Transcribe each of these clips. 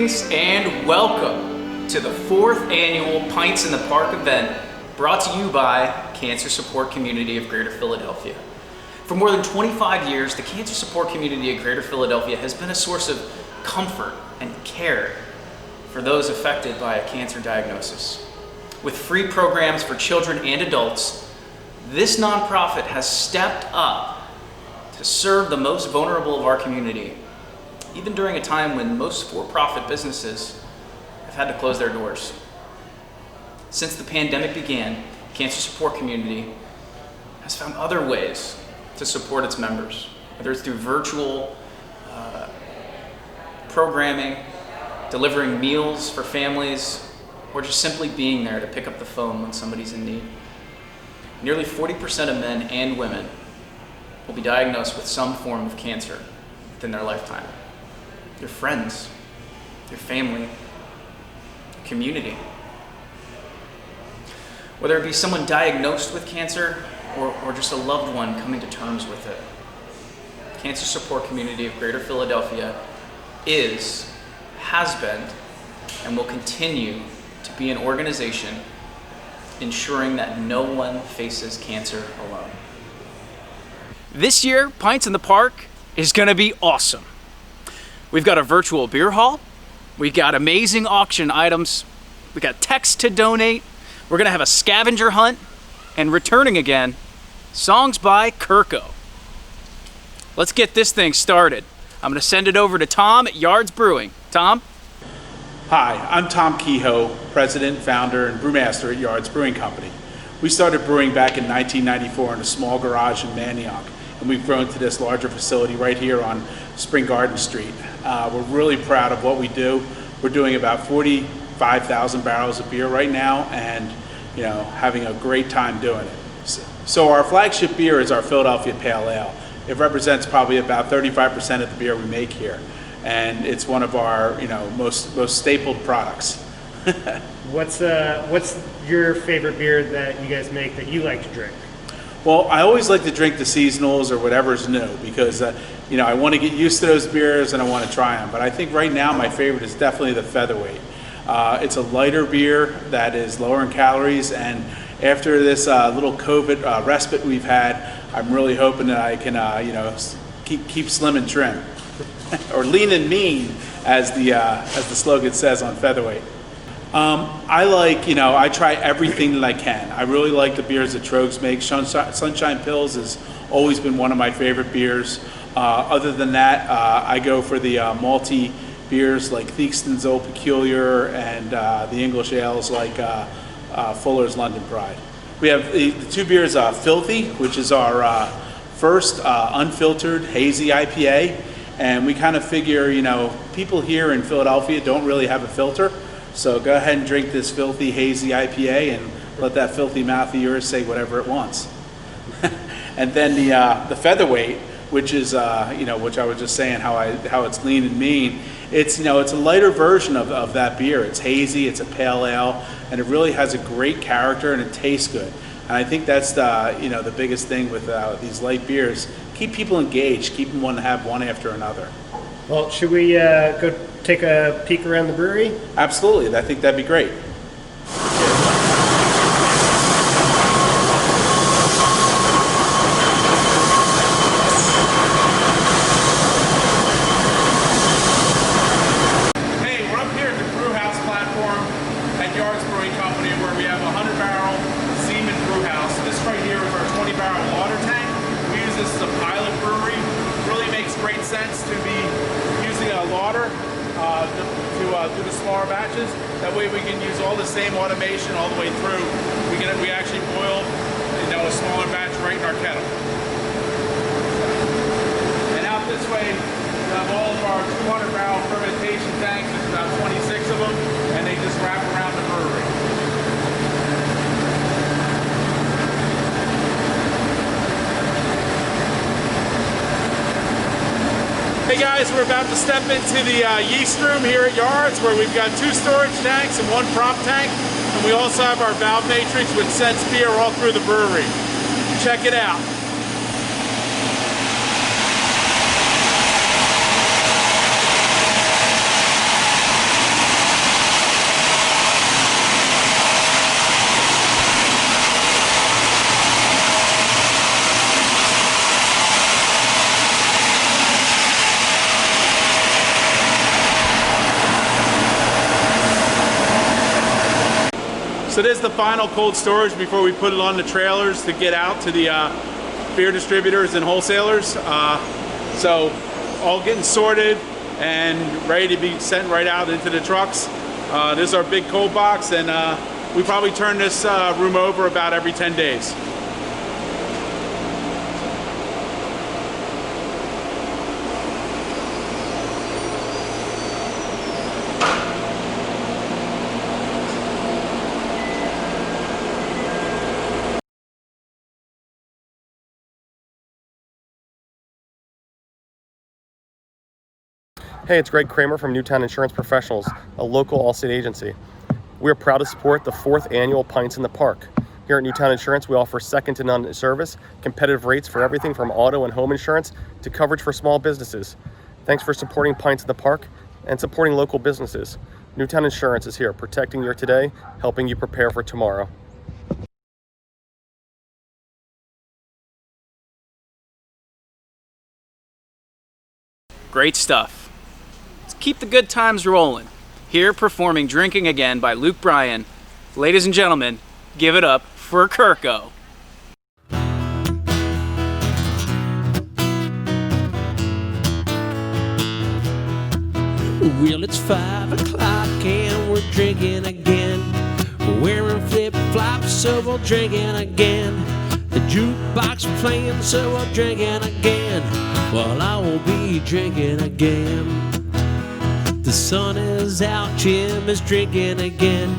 Greetings and welcome to the 4th annual Pints in the Park event brought to you by Cancer Support Community of Greater Philadelphia. For more than 25 years, the Cancer Support Community of Greater Philadelphia has been a source of comfort and care for those affected by a cancer diagnosis. With free programs for children and adults, this nonprofit has stepped up to serve the most vulnerable of our community, even during a time when most for-profit businesses have had to close their doors. Since the pandemic began, Cancer Support Community has found other ways to support its members, whether it's through virtual programming, delivering meals for families, or just simply being there to pick up the phone when somebody's in need. Nearly 40% of men and women will be diagnosed with some form of cancer within their lifetime. Your friends, your family, your community. Whether it be someone diagnosed with cancer or just a loved one coming to terms with it. Cancer Support Community of Greater Philadelphia has been, and will continue to be an organization ensuring that no one faces cancer alone. This year, Pints in the Park is gonna be awesome. We've got a virtual beer hall, we've got amazing auction items, we got text to donate, we're gonna have a scavenger hunt, and returning again, songs by Kirko. Let's get this thing started. I'm gonna send it over to Tom at Yards Brewing. Tom? Hi, I'm Tom Kehoe, President, Founder, and Brewmaster at Yards Brewing Company. We started brewing back in 1994 in a small garage in Manayunk, and we've grown to this larger facility right here on Spring Garden Street. We're really proud of what we do. We're doing about 45,000 barrels of beer right now, and having a great time doing it. So our flagship beer is our Philadelphia Pale Ale. It represents probably about 35% of the beer we make here, and it's one of our most stapled products. What's your favorite beer that you guys make that you like to drink? Well, I always like to drink the seasonals or whatever's new because I want to get used to those beers and I want to try them. But I think right now my favorite is definitely the Featherweight. It's a lighter beer that is lower in calories, and after this little COVID respite we've had, I'm really hoping that I can keep slim and trim, or lean and mean, as the slogan says on Featherweight. I try everything that I can. I really like the beers that Trogs make. Sunshine Pills has always been one of my favorite beers. Other than that, I go for the malty beers like Theakston's Old Peculiar and the English ales like Fuller's London Pride. We have the two beers, Filthy, which is our first unfiltered hazy IPA. And we kind of figure, people here in Philadelphia don't really have a filter. So go ahead and drink this Filthy Hazy IPA and let that filthy mouth of yours say whatever it wants. And then the Featherweight, which is, which I was just saying how it's lean and mean. It's a lighter version of that beer. It's hazy, it's a pale ale, and it really has a great character and it tastes good. And I think that's the biggest thing with these light beers. Keep people engaged, keep them wanting to have one after another. Well, should we go take a peek around the brewery? Absolutely, I think that'd be great. Hey, we're up here at the brew house platform at Yards Brewing Company, where we have a 100-barrel Seaman brew house. This right here is our 20-barrel water tank. We use this as a pilot brewery. Really makes great sense to be using a lauder to do the smaller batches. That way we can use all the same automation all the way through. We actually boil a smaller batch right in our kettle. And out this way we have all of our 200-barrel fermentation tanks. There's about 26 of them, and they just wrap around the brewery. Hey guys, we're about to step into the yeast room here at Yards, where we've got 2 storage tanks and 1 prop tank, and we also have our valve matrix which sends beer all through the brewery. Check it out. So this is the final cold storage before we put it on the trailers to get out to the beer distributors and wholesalers. So all getting sorted and ready to be sent right out into the trucks. This is our big cold box, and we probably turn this room over about every 10 days. Hey, it's Greg Kramer from Newtown Insurance Professionals, a local Allstate agency. We are proud to support the 4th annual Pints in the Park. Here at Newtown Insurance, we offer second-to-none service, competitive rates for everything from auto and home insurance to coverage for small businesses. Thanks for supporting Pints in the Park and supporting local businesses. Newtown Insurance is here, protecting your today, helping you prepare for tomorrow. Great stuff. Let's keep the good times rolling. Here performing Drinking Again by Luke Bryan. Ladies and gentlemen, give it up for Kirko. Well, it's 5 o'clock and we're drinking again. Wearing flip-flops, so we're drinking again. The jukebox playing, so we're drinking again. Well, I will be drinking again. The sun is out, Jim is drinking again.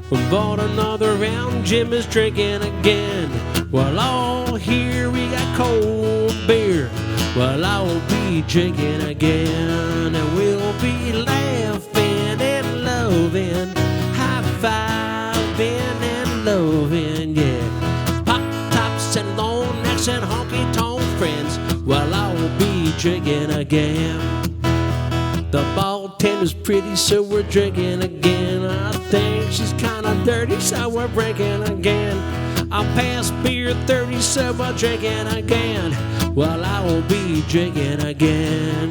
We bought another round, Jim is drinking again. Well, all here we got cold beer. Well, I will be drinking again, and we'll be laughing and loving, high-fiving and loving, yeah. Pop-tops and long necks and honky-tonk friends. Well, I will be drinking again. The bartender's pretty, so we're drinking again. I think she's kinda dirty, so we're drinking again. I'm past beer 30, so we're drinking again. Well, I will be drinking again.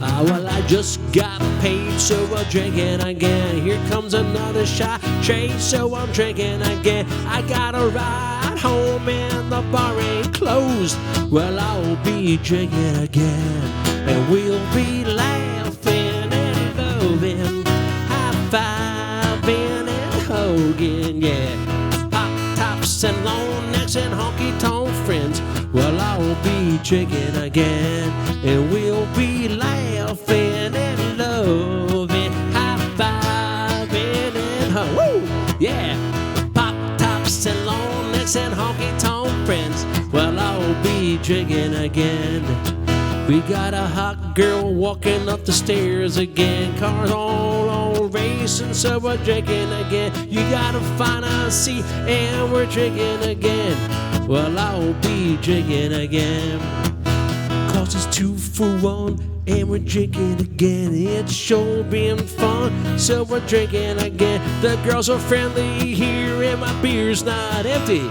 Well, I just got paid, so we're drinking again. Here comes another shot, trade, so I'm drinking again. I got a ride home and the bar ain't closed. Well, I will be drinking again, and we'll be laughing and loving, high-fiving and hugging, yeah. Pop-tops and long necks and honky-tonk friends. Well, I will be drinking again, and we'll be laughing and loving, high-fiving and woo, yeah. Pop-tops and long necks and honky-tonk friends. Well, I will be drinking again. We got a hot girl walking up the stairs again. Cars all on racing, so we're drinking again. You gotta find a seat, and we're drinking again. Well, I will be drinking again. Cause it's 2 for 1, and we're drinking again. It's sure been fun, so we're drinking again. The girls are friendly here, and my beer's not empty.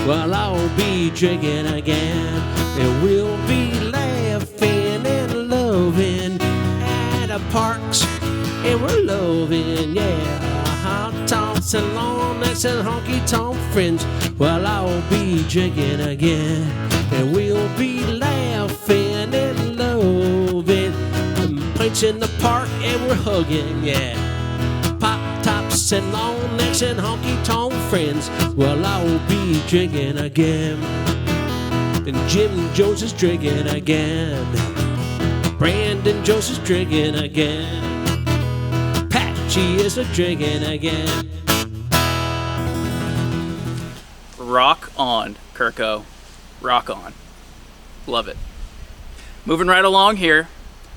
Well, I will be drinking again, and we'll be laughing and loving at the parks, and we're loving, yeah. Hot tops and long necks and honky-tonk friends. Well, I will be drinking again, and we'll be laughing and loving. Pints in the park, and we're hugging, yeah. Pop-tops and long necks and honky-tonk friends. Well, I will be drinking again, and Jim Jones is drinking again. Brandon Jones is drinking again. Patchy is a drinking again. Rock on, Kirko. Rock on. Love it. Moving right along here,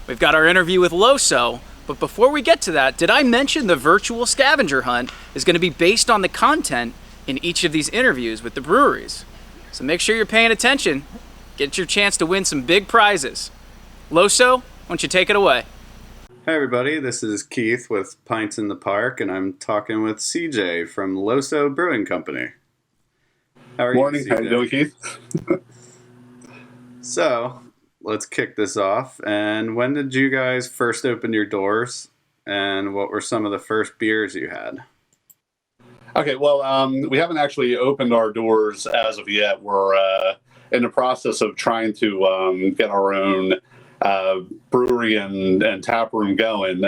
we've got our interview with Loso, but before we get to that, did I mention the virtual scavenger hunt is going to be based on the content in each of these interviews with the breweries? So make sure you're paying attention. Get your chance to win some big prizes. Loso, why don't you take it away? Hi everybody, this is Keith with Pints in the Park, and I'm talking with CJ from Loso Brewing Company. How are Morning. you, How CJ? you doing, Keith? So, let's kick this off. And when did you guys first open your doors? And what were some of the first beers you had? Okay, well, we haven't actually opened our doors as of yet. We're in the process of trying to get our own brewery and tap room going.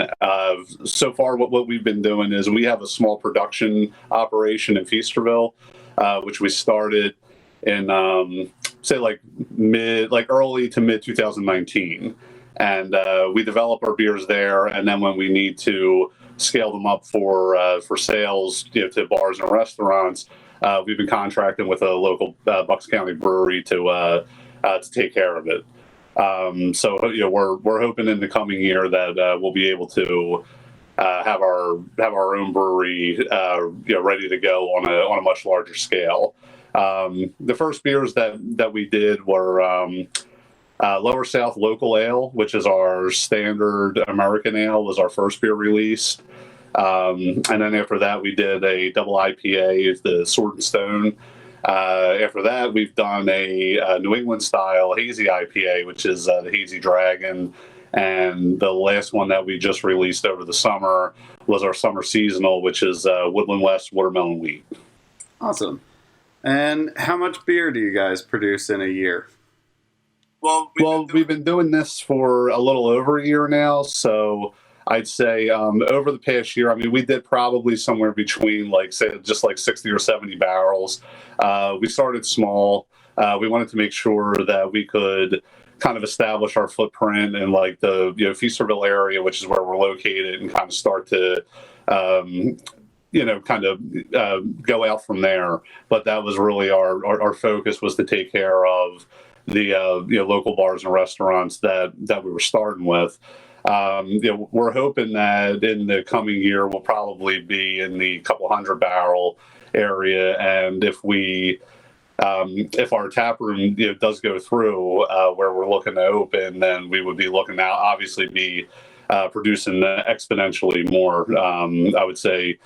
So far, what we've been doing is we have a small production operation in Feasterville, which we started in say like early to mid 2019, and we develop our beers there, and then when we need to scale them up for sales, to bars and restaurants, we've been contracting with a local Bucks County brewery to take care of it. So we're hoping in the coming year that we'll be able to have our own brewery ready to go on a much larger scale. The first beers that we did were Lower South Local Ale, which is our standard American ale, was our first beer released. And then after that, we did a double IPA, the Sword and Stone. After that, we've done a New England style hazy IPA, which is the Hazy Dragon. And the last one that we just released over the summer was our summer seasonal, which is Woodland West Watermelon Wheat. Awesome. And how much beer do you guys produce in a year? Well, we've been doing this for a little over a year now, so I'd say over the past year, I mean, we did probably somewhere between just 60 or 70 barrels. We started small. We wanted to make sure that we could kind of establish our footprint in the Feasterville area, which is where we're located, and kind of start to go out from there. But that was really our focus, was to take care of the local bars and restaurants that we were starting with. We're hoping that in the coming year we'll probably be in the couple 100-barrel area, and if our tap room does go through where we're looking to open, then we would be looking to obviously be producing exponentially more. I would say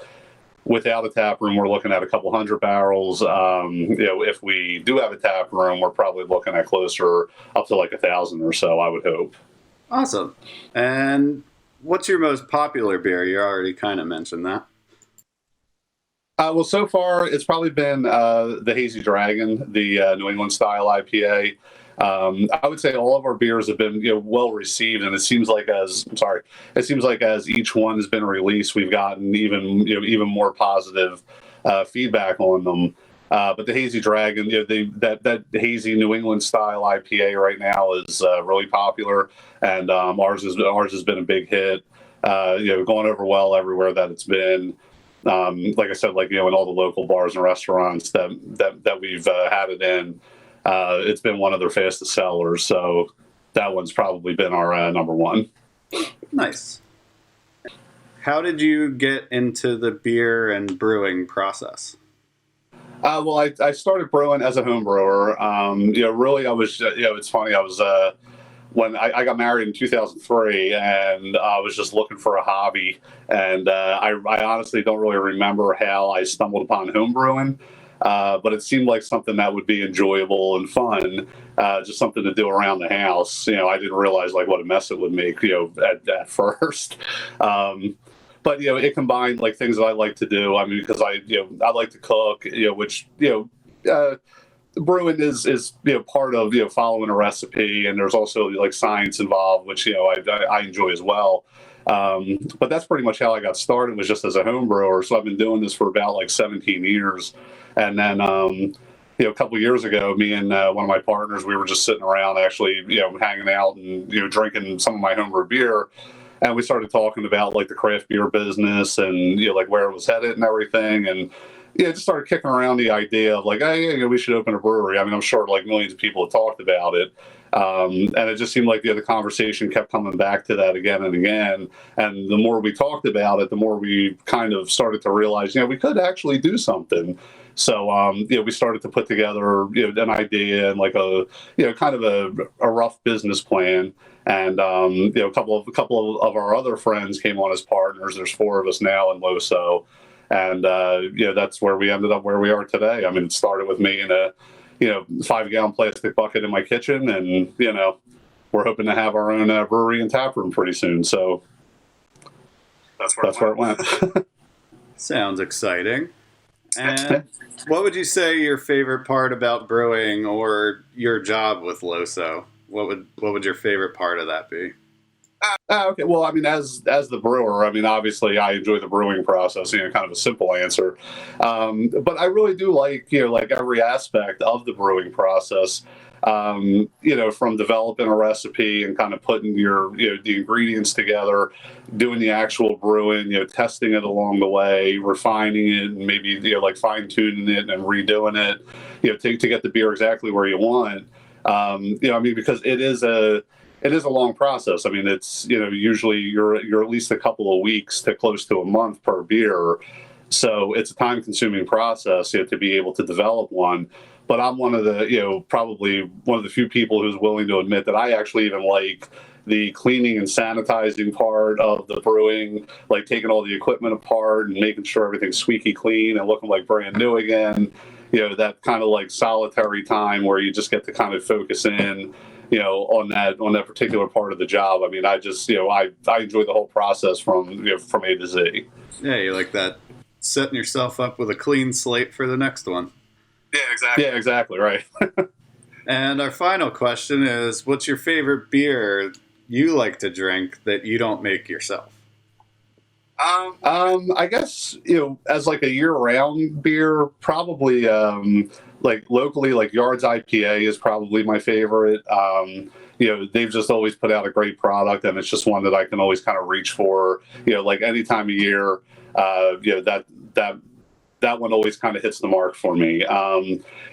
without a tap room, we're looking at a couple 100 barrels. If we do have a tap room, we're probably looking at closer up to 1,000 or so, I would hope. Awesome. And what's your most popular beer? You already kind of mentioned that. Well, so far it's probably been the Hazy Dragon, the New England style IPA. I would say all of our beers have been well received, and it seems like as each one has been released, we've gotten even more positive feedback on them. But the Hazy Dragon, that hazy New England style IPA right now is really popular, and ours has been a big hit. Going over well everywhere that it's been. Like I said, in all the local bars and restaurants that we've had it in, it's been one of their fastest sellers. So that one's probably been our number one. Nice. How did you get into the beer and brewing process? Well, I started brewing as a home brewer. Really, I was, it's funny. I was, when I got married in 2003, and I was just looking for a hobby. And I honestly don't really remember how I stumbled upon home brewing, but it seemed like something that would be enjoyable and fun, just something to do around the house. I didn't realize what a mess it would make, at first. But it combined things that I like to do. I mean, because I like to cook, which brewing is part of following a recipe, and there's also science involved, which I enjoy as well. But that's pretty much how I got started, was just as a home brewer. So I've been doing this for about 17 years, and then a couple of years ago, me and one of my partners, we were just sitting around actually hanging out and drinking some of my homebrew beer. And we started talking about the craft beer business and where it was headed and everything, and just started kicking around the idea of hey, we should open a brewery. I mean, I'm sure millions of people have talked about it, and it just seemed like the conversation kept coming back to that again and again. And the more we talked about it, the more we kind of started to realize we could actually do something. So we started to put together an idea and a kind of a rough business plan. And a couple of our other friends came on as partners. There's 4 of us now in Loso, and that's where we ended up where we are today. I mean, it started with me in a 5-gallon plastic bucket in my kitchen, and we're hoping to have our own brewery and tap room pretty soon. So that's where it went. Sounds exciting. And what would you say your favorite part about brewing or your job with Loso? What would your favorite part of that be? Okay. Well, I mean, as the brewer, I mean, obviously, I enjoy the brewing process. Kind of a simple answer, but I really do like like every aspect of the brewing process. From developing a recipe and kind of putting the ingredients together, doing the actual brewing, testing it along the way, refining it, and maybe like fine tuning it and redoing it, to get the beer exactly where you want. I mean, because it is a long process. I mean, it's usually you're at least a couple of weeks to close to a month per beer, so it's a time-consuming process to be able to develop one. But I'm one of the probably one of the few people who's willing to admit that I actually even like the cleaning and sanitizing part of the brewing, like taking all the equipment apart and making sure everything's squeaky clean and looking like brand new again. That kind of like solitary time where you just get to kind of focus in on that particular part of the job. I mean, I just, I enjoy the whole process from A to Z. Yeah, you like that, setting yourself up with a clean slate for the next one. Yeah, exactly, right. And our final question is, what's your favorite beer you like to drink that you don't make yourself? I guess, as like a year-round beer, probably like locally, like Yards IPA is probably my favorite. They've just always put out a great product, and it's just one that I can always kind of reach for. Like any time of year, that one always kind of hits the mark for me.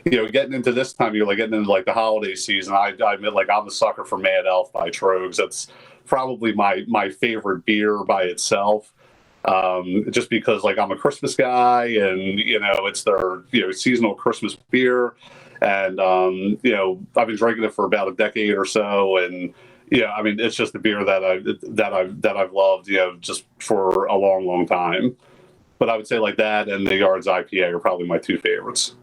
Getting into this time of year, like getting into like the holiday season, I admit, like I'm a sucker for Mad Elf by Trogs. That's probably my favorite beer by itself. Just because like I'm a Christmas guy, and it's their seasonal Christmas beer, and I've been drinking it for about a decade or so, and I mean, it's just a beer that I've loved just for a long time. But I would say like that and the Yards IPA are probably my two favorites.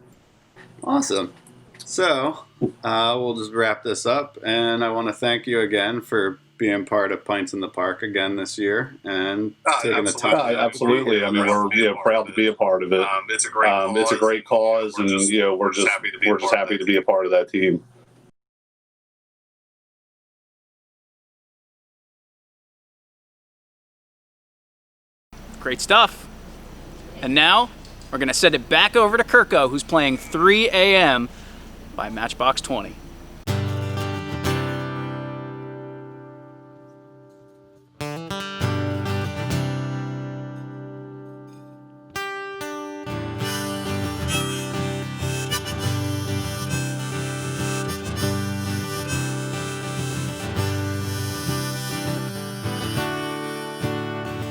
Awesome. So we'll just wrap this up, and I want to thank you again for being part of Pints in the Park again this year and taking the time. Absolutely. I mean, we're proud to be a part of it. It's a great cause, and we're just happy to be a part of that team. Great stuff. And now we're going to send it back over to Kirko, who's playing 3 a.m. by Matchbox 20.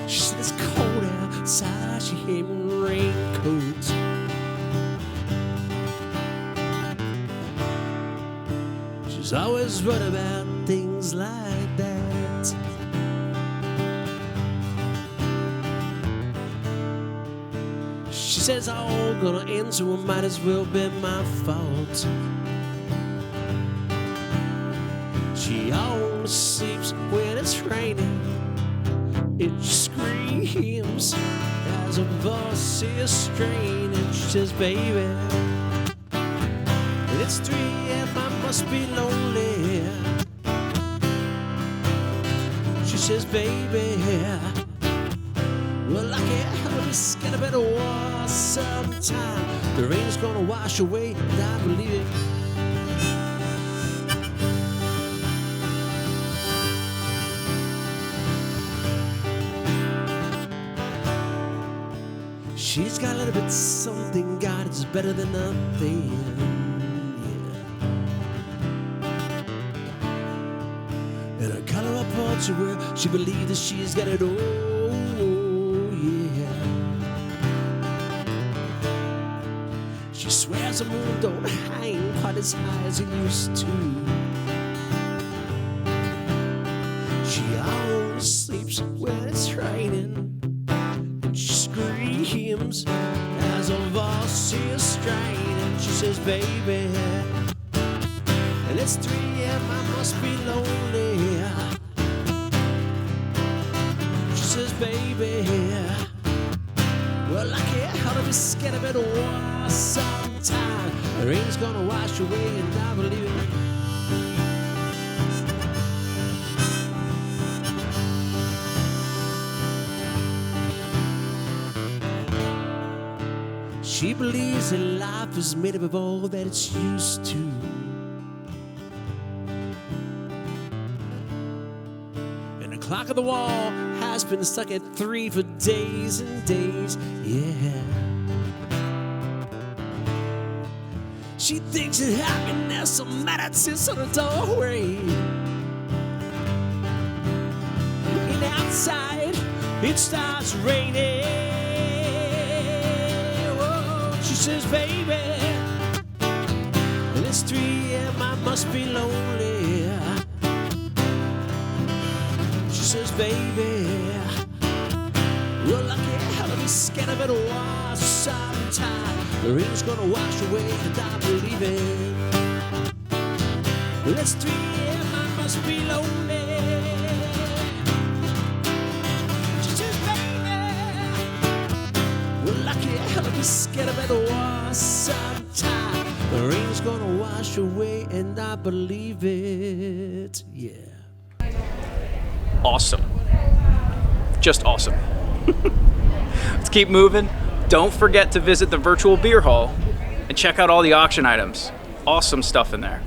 She said it's cold outside, she gave me raincoats. She's always right about things like that. She says all gonna end, so it might as well be my fault. She always sleeps when it's raining. It screams as a voice is straining. She says, baby, it's 3 a.m., I must be lonely. She says, baby, well, I can't help it, it's gonna be a war sometime. The rain's gonna wash away, and I believe it. She's got a little bit something, God, it's better than nothing. Yeah. And her color of portrait, she believes that she's got it all. Yeah. She swears the moon don't hang quite as high as it used to. She always sleeps when it's raining. She screams as her voice is straining. She says, baby, and it's 3 a.m., I must be lonely. She says, baby, Well, I can't help but be scared of it war sometime. The rain's gonna wash away and I believe it. She believes that life is made up of all that it's used to. And the clock on the wall has been stuck at 3 for days and days, yeah. She thinks that happiness will matter sits on the doorway. And outside, it starts raining. She says, baby, and it's 3 a.m., I must be lonely. She says, baby, well, I can't help but be scared of it war sometime. The rain's gonna wash away and I believe it. Well, it's 3 a.m., I must be lonely. She says, baby, well, I can't help but be scared of it war sometime. The rain's gonna wash away and I believe it, yeah. Awesome. Just awesome. Let's keep moving. Don't forget to visit the virtual beer hall and check out all the auction items. Awesome stuff in there.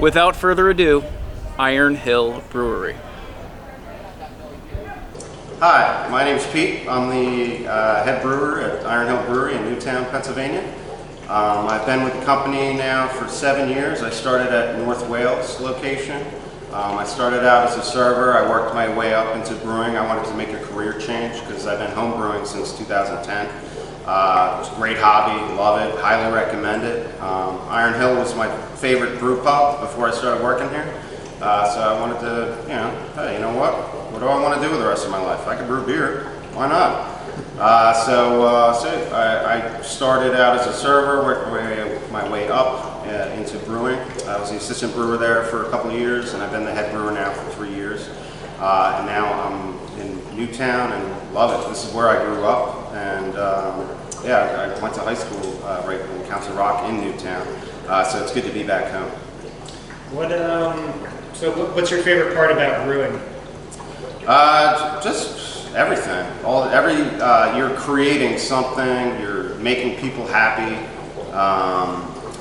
Without further ado, Iron Hill Brewery. Hi, my name's Pete. I'm the head brewer at Iron Hill Brewery in Newtown, Pennsylvania. I've been with the company now for 7 years. I started at North Wales location. I started out as a server. I worked my way up into brewing. I wanted to make a career change because I've been home brewing since 2010. It's a great hobby, love it, highly recommend it. Iron Hill was my favorite brew pub before I started working here. So I wanted to, hey, you know what do I want to do with the rest of my life? I could brew beer, why not? So I started out as a server, worked my way up into brewing. I was the assistant brewer there for a couple of years, and I've been the head brewer now for 3 years. And now I'm in Newtown and love it. This is where I grew up, and I went to high school right in Council Rock in Newtown. So it's good to be back home. What's your favorite part about brewing? Just everything. You're creating something. You're making people happy.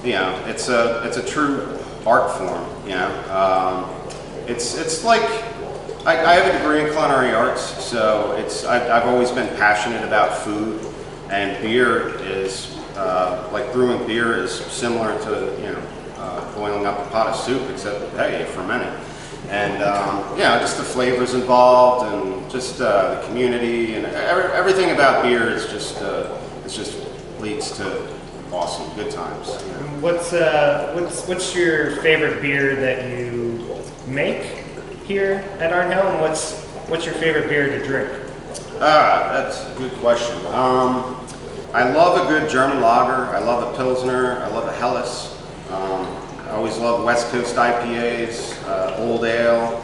It's a true art form. It's like I have a degree in culinary arts, so I've always been passionate about food. And beer is, like brewing beer is similar to, boiling up a pot of soup, except, hey, you ferment it. And, just the flavors involved and just the community and everything about beer is just, leads to awesome, good times. What's your favorite beer that you make here at Iron Hill, and what's your favorite beer to drink? That's a good question. I love a good German lager. I love a Pilsner. I love a Helles. I always love West Coast IPAs, Old Ale.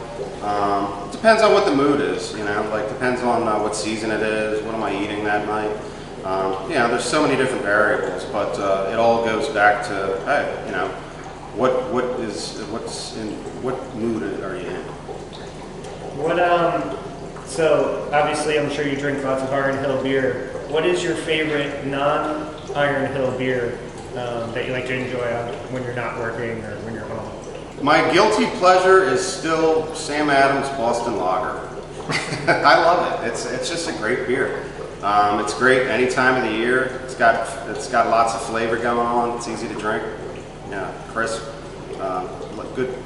Depends on what the mood is, depends on what season it is, what am I eating that night. There's so many different variables, but it all goes back to, hey, what mood are you in? So obviously I'm sure you drink lots of Iron Hill beer. What is your favorite non-Iron Hill beer that you like to enjoy when you're not working or when you're home? My guilty pleasure is still Sam Adams Boston Lager. I love it. It's just a great beer. It's great any time of the year. It's got lots of flavor going on. It's easy to drink. Yeah, crisp.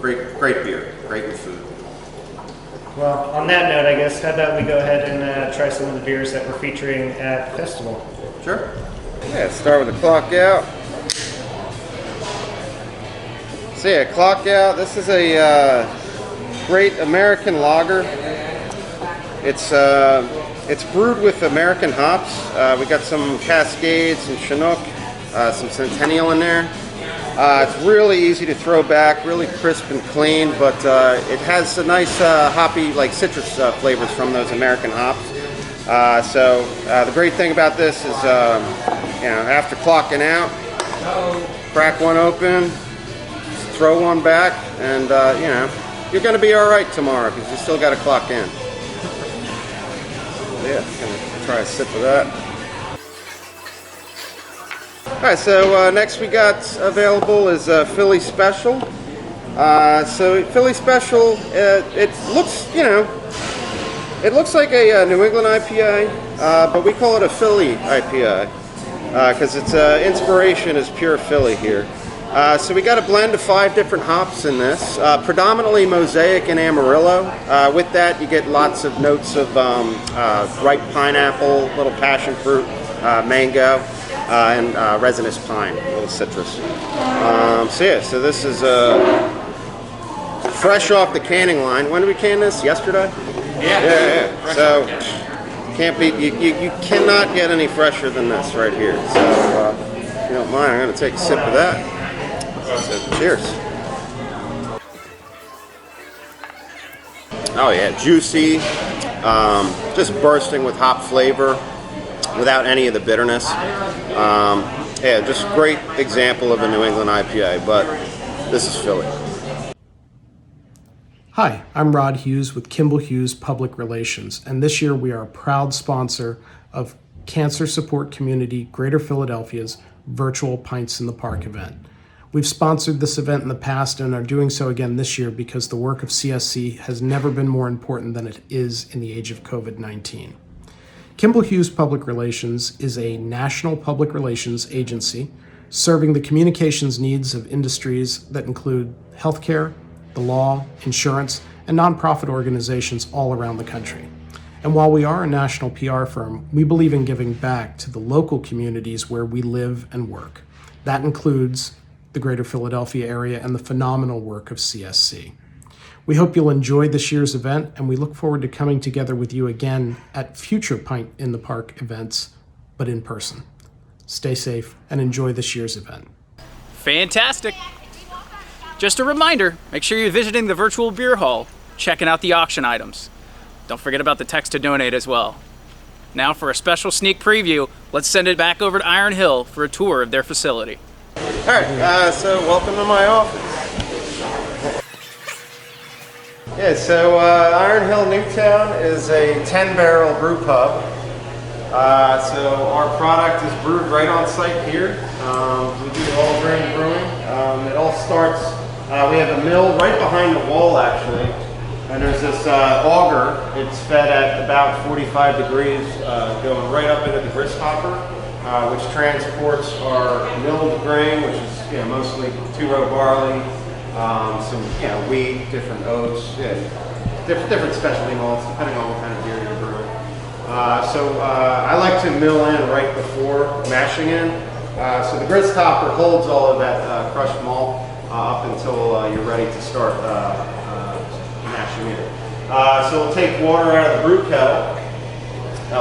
Great beer. Great with food. Well, on that note, I guess, how about we go ahead and try some of the beers that we're featuring at the festival? Sure. Yeah, start with the Clock Out. So yeah, Clock Out. This is a great American lager. It's brewed with American hops. We got some Cascade, some Chinook, some Centennial in there. It's really easy to throw back, really crisp and clean, but it has a nice hoppy, like citrus flavors from those American hops. So the great thing about this is, after clocking out, crack one open, throw one back, and you're going to be all right tomorrow because you still got to clock in. Yeah, gonna try a sip of that. All right, so next we got available is Philly Special. So Philly Special, it looks like a New England IPA, but we call it a Philly IPA because its inspiration is pure Philly here. So we got a blend of 5 different hops in this, predominantly Mosaic and Amarillo. With that, you get lots of notes of ripe pineapple, little passion fruit, mango, and resinous pine, a little citrus. So this is fresh off the canning line. When did we can this? Yesterday? Yeah. So can't be. You cannot get any fresher than this right here. So if you don't mind, I'm going to take a sip of that. So, cheers. Oh yeah, juicy, just bursting with hop flavor without any of the bitterness. Just great example of a New England IPA, but this is Philly. Hi, I'm Rod Hughes with Kimball Hughes Public Relations, and this year we are a proud sponsor of Cancer Support Community Greater Philadelphia's virtual Pints in the Park event. We've sponsored this event in the past and are doing so again this year because the work of CSC has never been more important than it is in the age of COVID-19. Kimball Hughes Public Relations is a national public relations agency serving the communications needs of industries that include healthcare, the law, insurance, and nonprofit organizations all around the country. And while we are a national PR firm, we believe in giving back to the local communities where we live and work. That includes the Greater Philadelphia area and the phenomenal work of CSC. We hope you'll enjoy this year's event, and we look forward to coming together with you again at future Pint in the Park events, but in person. Stay safe and enjoy this year's event. Fantastic! Just a reminder, make sure you're visiting the virtual beer hall, checking out the auction items. Don't forget about the text to donate as well. Now for a special sneak preview, let's send it back over to Iron Hill for a tour of their facility. All right, so welcome to my office. Yeah, so Iron Hill Newtown is a 10-barrel brew pub. So our product is brewed right on site here. We do all grain brewing. It all starts, we have a mill right behind the wall actually, and there's this auger. It's fed at about 45 degrees, going right up into the grist hopper. which transports our milled grain, which is mostly two-row barley, some wheat, different oats, different specialty malts, depending on what kind of beer you're brewing. I like to mill in right before mashing in. So the grist topper holds all of that crushed malt up until you're ready to start mashing in. So we'll take water out of the brew kettle.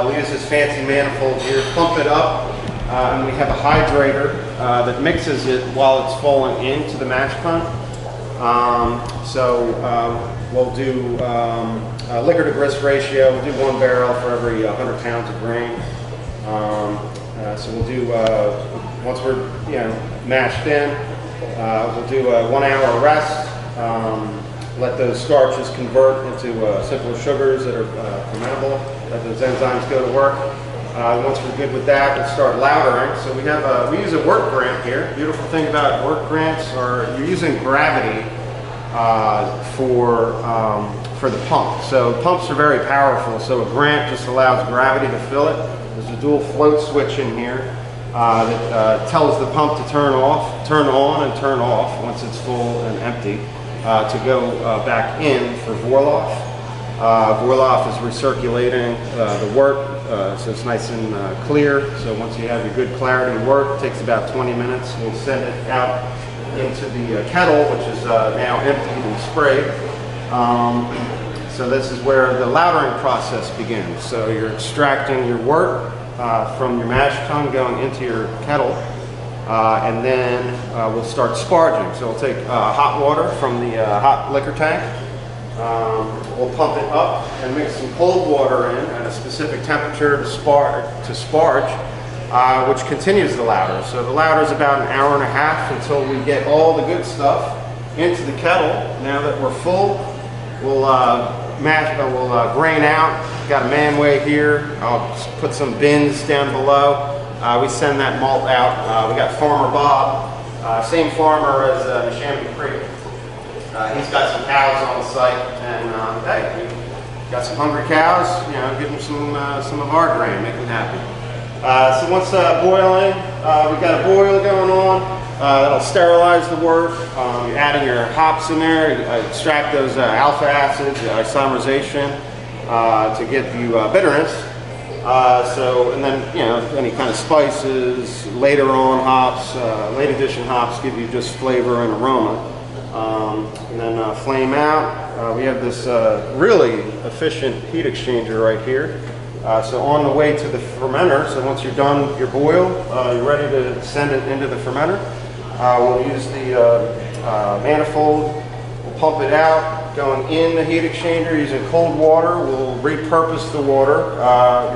We use this fancy manifold here, pump it up, and we have a hydrator that mixes it while it's falling into the mash tun. We'll do liquor to grist ratio. We'll do 1 barrel for every 100 pounds of grain. So we'll do, once we're mashed in, we'll do a 1 hour rest. Let those starches convert into simpler sugars that are fermentable. Let those enzymes go to work. Once we're good with that, we'll start lautering. So we use a work grant here. Beautiful thing about work grants are you're using gravity for the pump. So pumps are very powerful. So a grant just allows gravity to fill it. There's a dual float switch in here that tells the pump to turn on, and turn off once it's full and empty. To go back in for Vorloff. Vorloff is recirculating the wort, so it's nice and clear. So once you have your good clarity wort, it takes about 20 minutes. We'll send it out into the kettle, which is now emptied and sprayed. So this is where the lautering process begins. So you're extracting your wort from your mash tun, going into your kettle. And then we'll start sparging. So we'll take hot water from the hot liquor tank. We'll pump it up and mix some cold water in at a specific temperature to sparge, which continues the lauter. So the lauter is about 1.5 hours until we get all the good stuff into the kettle. Now that we're full, we'll grain out. Got a manway here. I'll put some bins down below. We send that malt out. We got Farmer Bob, same farmer as Neshaminy Creek. He's got some cows on the site, and hey, we got some hungry cows. Give them some of our grain, make them happy. So once boiling, we got a boil going on. That'll sterilize the wort. You're adding your hops in there, extract those alpha acids, isomerization, to give you bitterness. And then, any kind of spices, later on hops, late addition hops give you just flavor and aroma. And then flame out. We have this really efficient heat exchanger right here. So on the way to the fermenter, so once you're done your boil, you're ready to send it into the fermenter. We'll use the manifold, we'll pump it out. Going in the heat exchanger using cold water, we'll repurpose the water.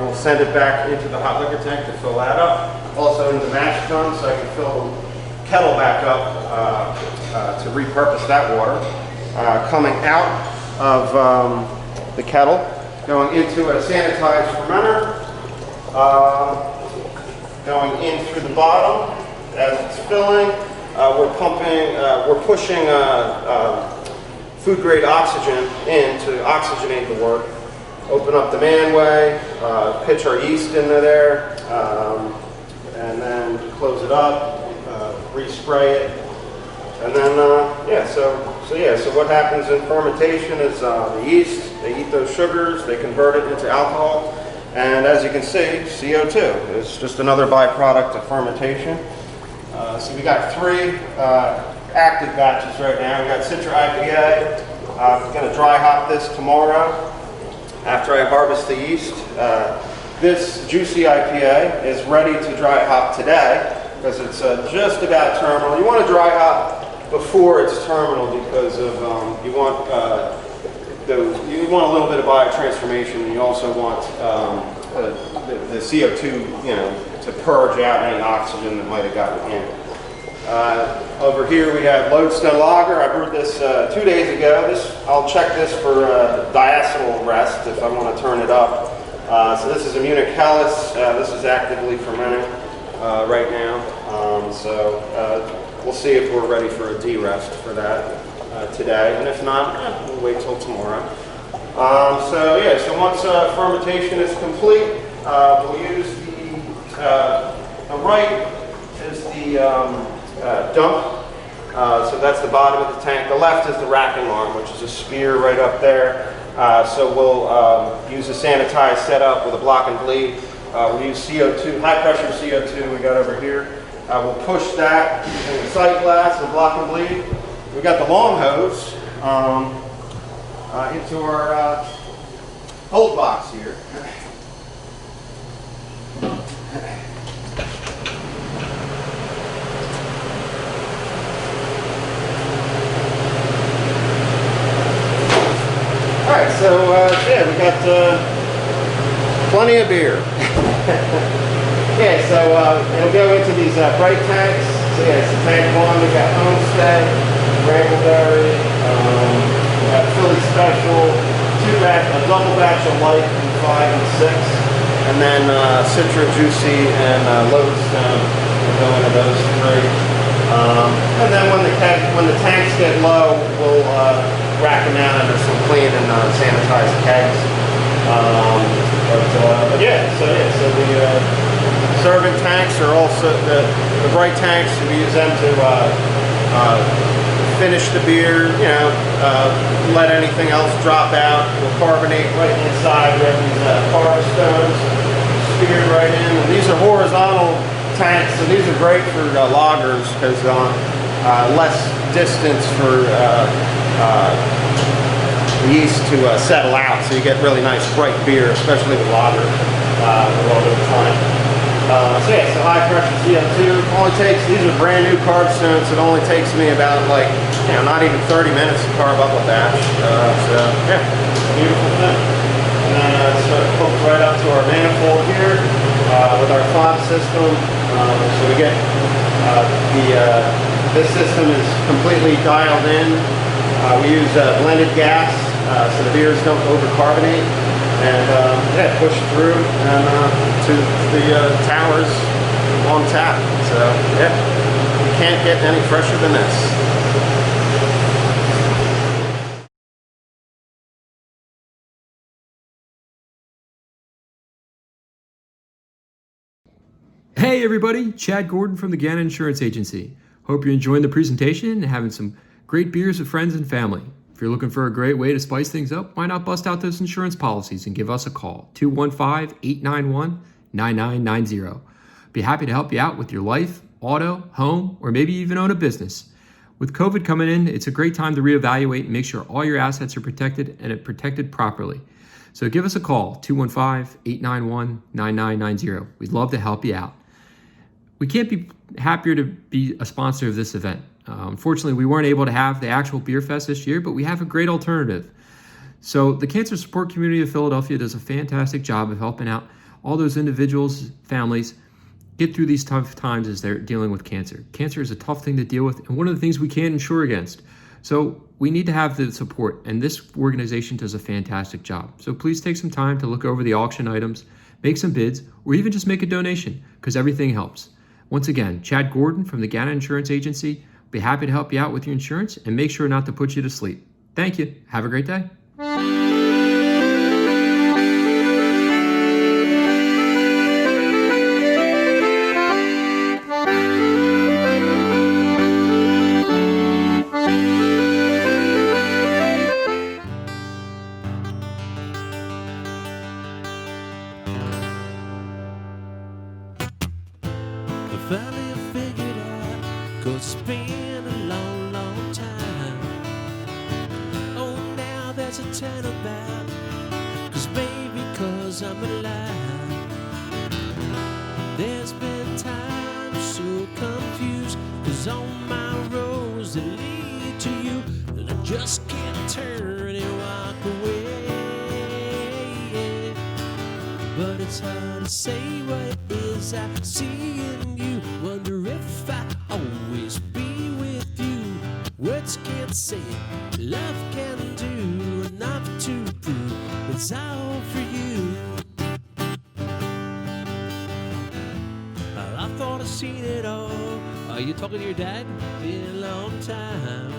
We'll send it back into the hot liquor tank to fill that up. Also into the mash tun, so I can fill the kettle back up to repurpose that water. Coming out of the kettle, going into a sanitized fermenter. Going in through the bottom as it's filling. We're pushing food grade oxygen in to oxygenate the wort. Open up the manway, pitch our yeast into there, and then close it up, respray it, and then so what happens in fermentation is the yeast, they eat those sugars, they convert it into alcohol, and as you can see, CO2 is just another byproduct of fermentation. So we got 3 active batches right now. We got Citra IPA. I'm going to dry hop this tomorrow after I harvest the yeast. This Juicy IPA is ready to dry hop today because it's just about terminal. You want to dry hop before it's terminal because of you want a little bit of biotransformation, and you also want the CO2, to purge out any oxygen that might have gotten in. Over here we have Lodestone Lager. I brewed this 2 days ago. I'll check this for diacetyl rest if I want to turn it up. So this is a Munich Helles. This is actively fermenting right now. We'll see if we're ready for a D-rest for that today. And if not, we'll wait till tomorrow. So once fermentation is complete, we'll use the the right is the dump. So that's the bottom of the tank. The left is the racking arm, which is a spear right up there. So we'll use a sanitized setup with a block and bleed. We use CO2, high pressure CO2 we got over here. We'll push that in the sight glass and block and bleed. We got the long hose into our hold box here. All right, so yeah, we got plenty of beer. Yeah, so it'll go into these bright tanks. So yeah, it's tank 1. We got Homestead, Brambleberry, we got Philly Special, a double batch of Light in 5 and 6, and then Citra Juicy and Lodestone will go into those 3. And then when the tanks get low, we'll rack them out under some clean and sanitized kegs. But yeah, so the serving tanks are also the bright tanks. We use them to finish the beer. You know, let anything else drop out. We'll carbonate right inside. We have these carb stones speared right in. And these are horizontal tanks, and these are great for lagers because less distance for yeast to settle out, so you get really nice bright beer, especially with lager over the time. So yeah, so high pressure CO2 only takes, these are brand new carb stones, so it only takes me about like, you know, not even 30 minutes to carb up a batch. So yeah, beautiful thing. And then it's hooked right up to our manifold here with our fob system. So we get this system is completely dialed in. We use blended gas, so the beers don't overcarbonate, and yeah, push through and to the towers on tap. So yeah, you can't get any fresher than this. Hey everybody, Chad Gordon from the Gannon Insurance Agency. Hope you're enjoying the presentation and having some great beers with friends and family. If you're looking for a great way to spice things up, why not bust out those insurance policies and give us a call, 215-891-9990. Be happy to help you out with your life, auto, home, or maybe even own a business. With COVID coming in, it's a great time to reevaluate and make sure all your assets are protected and protected properly. So give us a call, 215-891-9990. We'd love to help you out. We can't be happier to be a sponsor of this event. Unfortunately, we weren't able to have the actual beer fest this year, but we have a great alternative. So the Cancer Support Community of Philadelphia does a fantastic job of helping out all those individuals, families, get through these tough times as they're dealing with cancer. Cancer is a tough thing to deal with, and one of the things we can't insure against. So we need to have the support, and this organization does a fantastic job. So please take some time to look over the auction items, make some bids, or even just make a donation, because everything helps. Once again, Chad Gordon from the Gannon Insurance Agency. Be happy to help you out with your insurance and make sure not to put you to sleep. Thank you. Have a great day. Finally figured out, 'cause it's been a long, long time. Oh, now there's a turnabout, 'cause baby, 'cause I'm alive. There's been times so confused, 'cause on my roads that lead to you, and I just can't turn and walk away. But it's hard to say what it is I see in you. Wonder if I always be with you. Words can't say it, love can do enough to prove it's all for you. I thought I'd seen it all. Are you talking to your dad? Been a long time.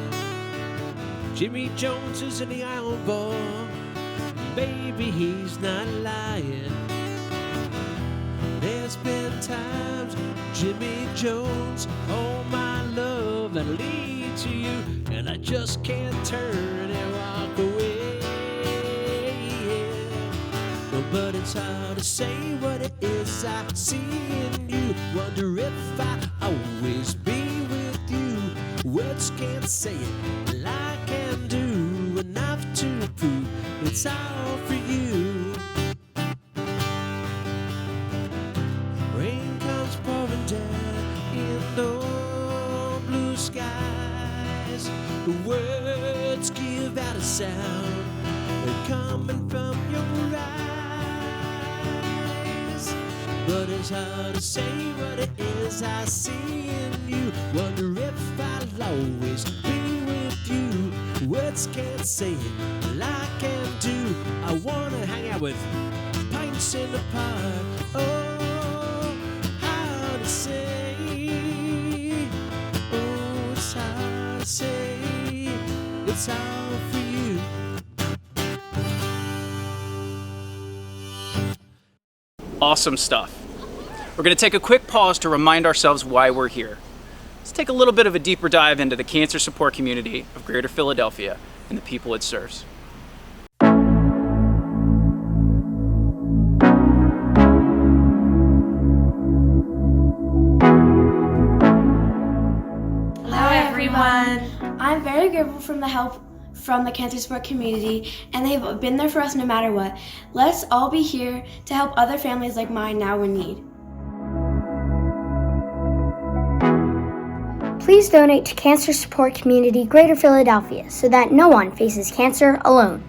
Jimmy Jones is in the Iron Ball. Baby, he's not lying. There's been times Jimmy Jones, all my love I lead to you, and I just can't turn and walk away. But it's hard to say what it is I see in you. Wonder if I'll always be with you. Words can't say it, and I can do enough to prove it's all for you. Rain comes pouring down in the blue skies. The words give out a sound, they're coming from your eyes. But it's hard to say what it is I see in you. Wonder if I'll always be with you. Words can't say it, but I can do. I wanna hang out with pints in the park. Oh, hard to say. Oh, it's hard to say. It's all for you. Awesome stuff. We're going to take a quick pause to remind ourselves why we're here. Let's take a little bit of a deeper dive into the cancer support community of Greater Philadelphia and the people it serves. Hello everyone. I'm very grateful for the help from the cancer support community, and they've been there for us no matter what. Let's all be here to help other families like mine now in need. Please donate to Cancer Support Community Greater Philadelphia so that no one faces cancer alone.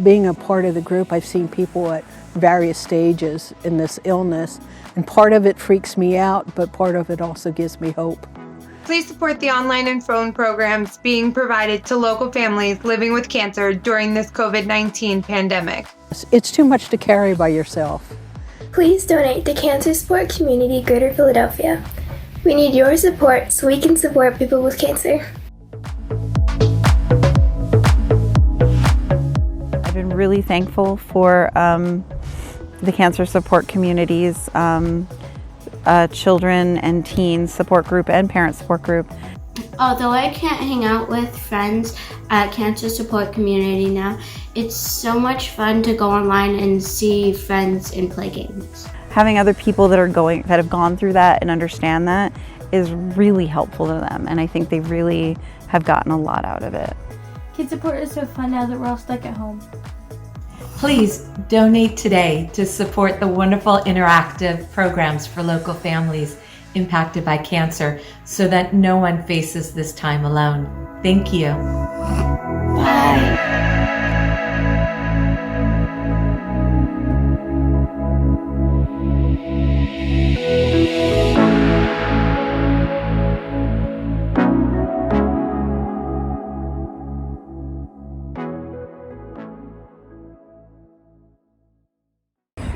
Being a part of the group, I've seen people at various stages in this illness, and part of it freaks me out, but part of it also gives me hope. Please support the online and phone programs being provided to local families living with cancer during this COVID-19 pandemic. It's too much to carry by yourself. Please donate to Cancer Support Community Greater Philadelphia. We need your support so we can support people with cancer. I've been really thankful for the cancer support communities, children and teens support group and parent support group. Although I can't hang out with friends at Cancer Support Community now, it's so much fun to go online and see friends and play games. Having other people that have gone through that and understand that is really helpful to them, and I think they really have gotten a lot out of it. Kid support is so fun now that we're all stuck at home. Please donate today to support the wonderful interactive programs for local families impacted by cancer so that no one faces this time alone. Thank you. Bye.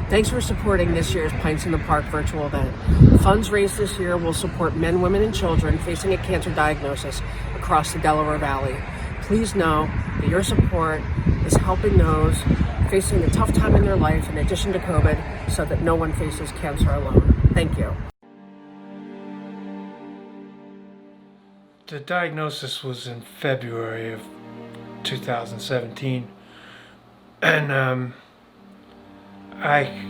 Thanks for supporting this year's Pints in the Park virtual event. Funds raised this year will support men, women, and children facing a cancer diagnosis across the Delaware Valley. Please know that your support is helping those facing a tough time in their life in addition to COVID so that no one faces cancer alone. Thank you. The diagnosis was in February of 2017, and I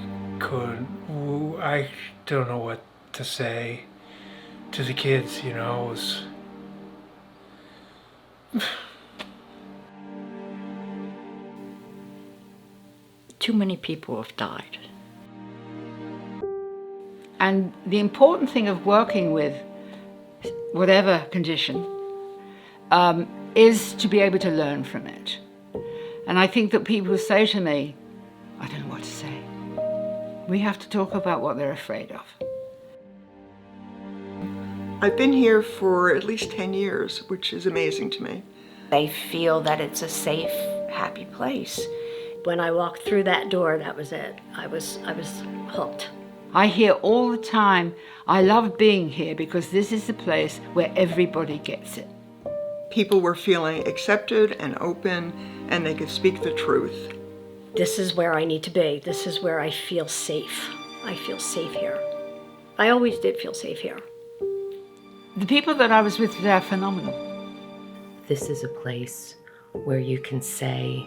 don't know what to say to the kids, you know. It was too many people have died. And the important thing of working with whatever condition is to be able to learn from it. And I think that people say to me, I don't know what to say. We have to talk about what they're afraid of. I've been here for at least 10 years, which is amazing to me. They feel that it's a safe, happy place. When I walked through that door, that was it. I was hooked. I hear all the time, I love being here because this is the place where everybody gets it. People were feeling accepted and open, and they could speak the truth. This is where I need to be. This is where I feel safe. I feel safe here. I always did feel safe here. The people that I was with today are phenomenal. This is a place where you can say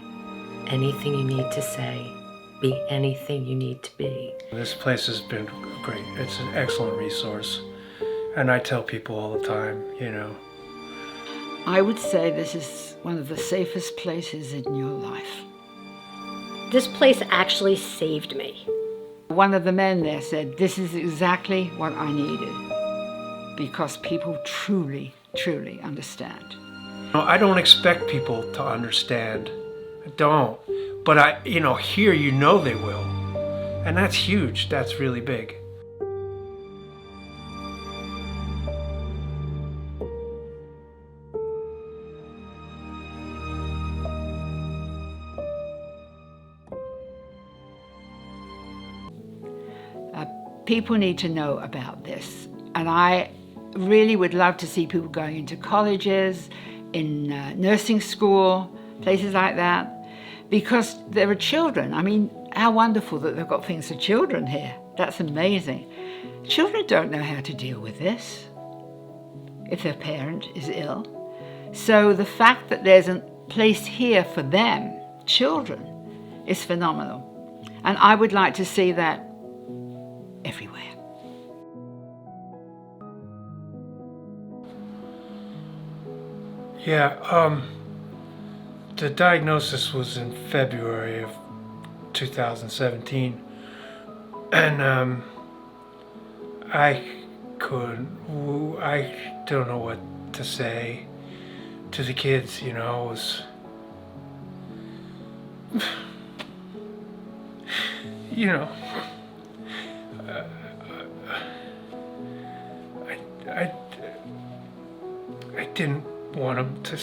anything you need to say, be anything you need to be. This place has been great. It's an excellent resource. And I tell people all the time, you know. I would say this is one of the safest places in your life. This place actually saved me. One of the men there said, this is exactly what I needed, because people truly, truly understand. I don't expect people to understand. I don't. But here you know they will. And that's huge. That's really big. People need to know about this. And I really would love to see people going into colleges, in nursing school, places like that, because there are children. I mean, how wonderful that they've got things for children here. That's amazing. Children don't know how to deal with this if their parent is ill. So the fact that there's a place here for them, children, is phenomenal. And I would like to see that everywhere. Yeah, the diagnosis was in February of 2017, and I don't know what to say to the kids, you know. It was, you know, I didn't want them to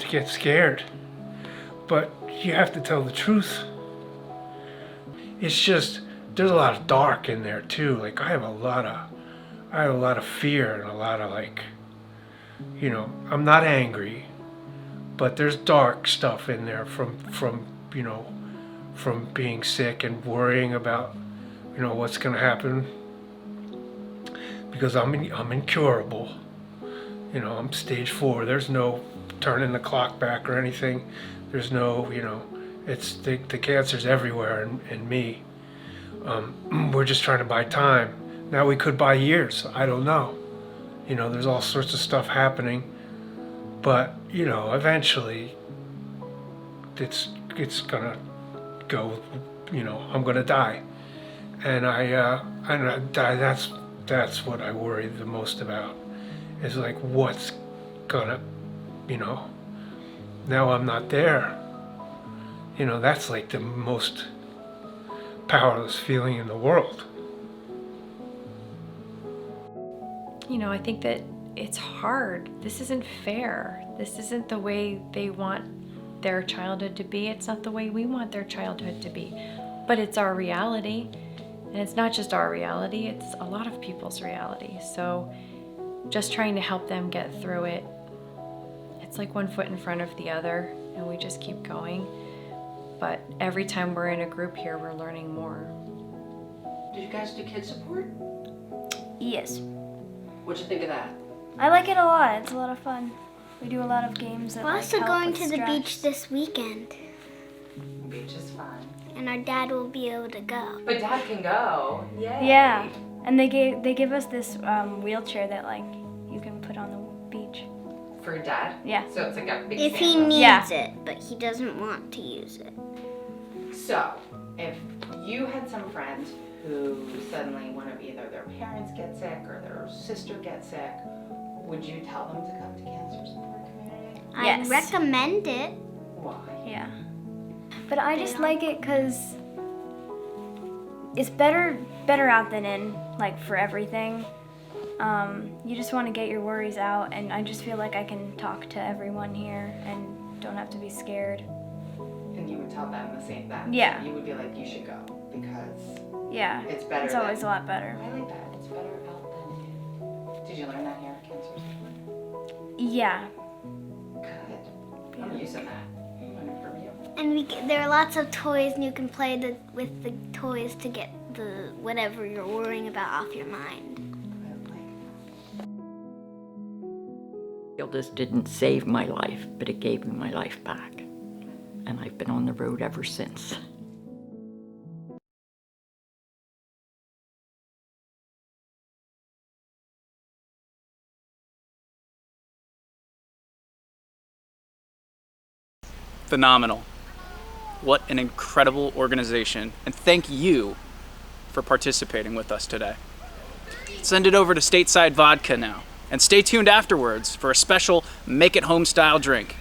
get scared, but you have to tell the truth. It's just, there's a lot of dark in there too. Like I have a lot of fear and a lot of I'm not angry, but there's dark stuff in there from being sick and worrying about what's going to happen, because I'm incurable. I'm stage 4. There's no turning the clock back or anything. There's no, it's the cancer's everywhere in me. We're just trying to buy time. Now we could buy years. I don't know. There's all sorts of stuff happening, but eventually it's gonna go. I'm gonna die, and that's what I worry the most about. Is like what's gonna, now I'm not there. That's like the most powerless feeling in the world. I think that it's hard. This isn't fair. This isn't the way they want their childhood to be. It's not the way we want their childhood to be. But it's our reality. And it's not just our reality, it's a lot of people's reality. So just trying to help them get through it. It's like one foot in front of the other, and we just keep going. But every time we're in a group here, we're learning more. Did you guys do kid support? Yes. What'd you think of that? I like it a lot. It's a lot of fun. We do a lot of games that We're also help going with to the stress. beach this weekend, The beach is fun. and our dad will be able to go. But Dad can go. Yay. Yeah, and they give us this wheelchair that you can put on the beach. For Dad? Yeah. So it's like a big If he stand-up. needs it, but he doesn't want to use it. So, if you had some friend who suddenly one of either their parents get sick or their sister gets sick, would you tell them to come to Cancer Support Community? Yes. I recommend it. Why? Yeah. But I just like it because it's better out than in, for everything. You just want to get your worries out, and I just feel like I can talk to everyone here and don't have to be scared. And you would tell them the same thing? Yeah. So you would be like, you should go because Yeah. it's better. It's always a lot better. I like that. It's better out than in. Did you learn that here at Cancer Support? Yeah. Good. I'm using that. I'm learning from you. And there are lots of toys, and you can play with the toys to get whatever you're worrying about off your mind. This didn't save my life, but it gave me my life back. And I've been on the road ever since. Phenomenal. What an incredible organization. And thank you for participating with us today. Send it over to Stateside Vodka now. And stay tuned afterwards for a special make-it-home style drink.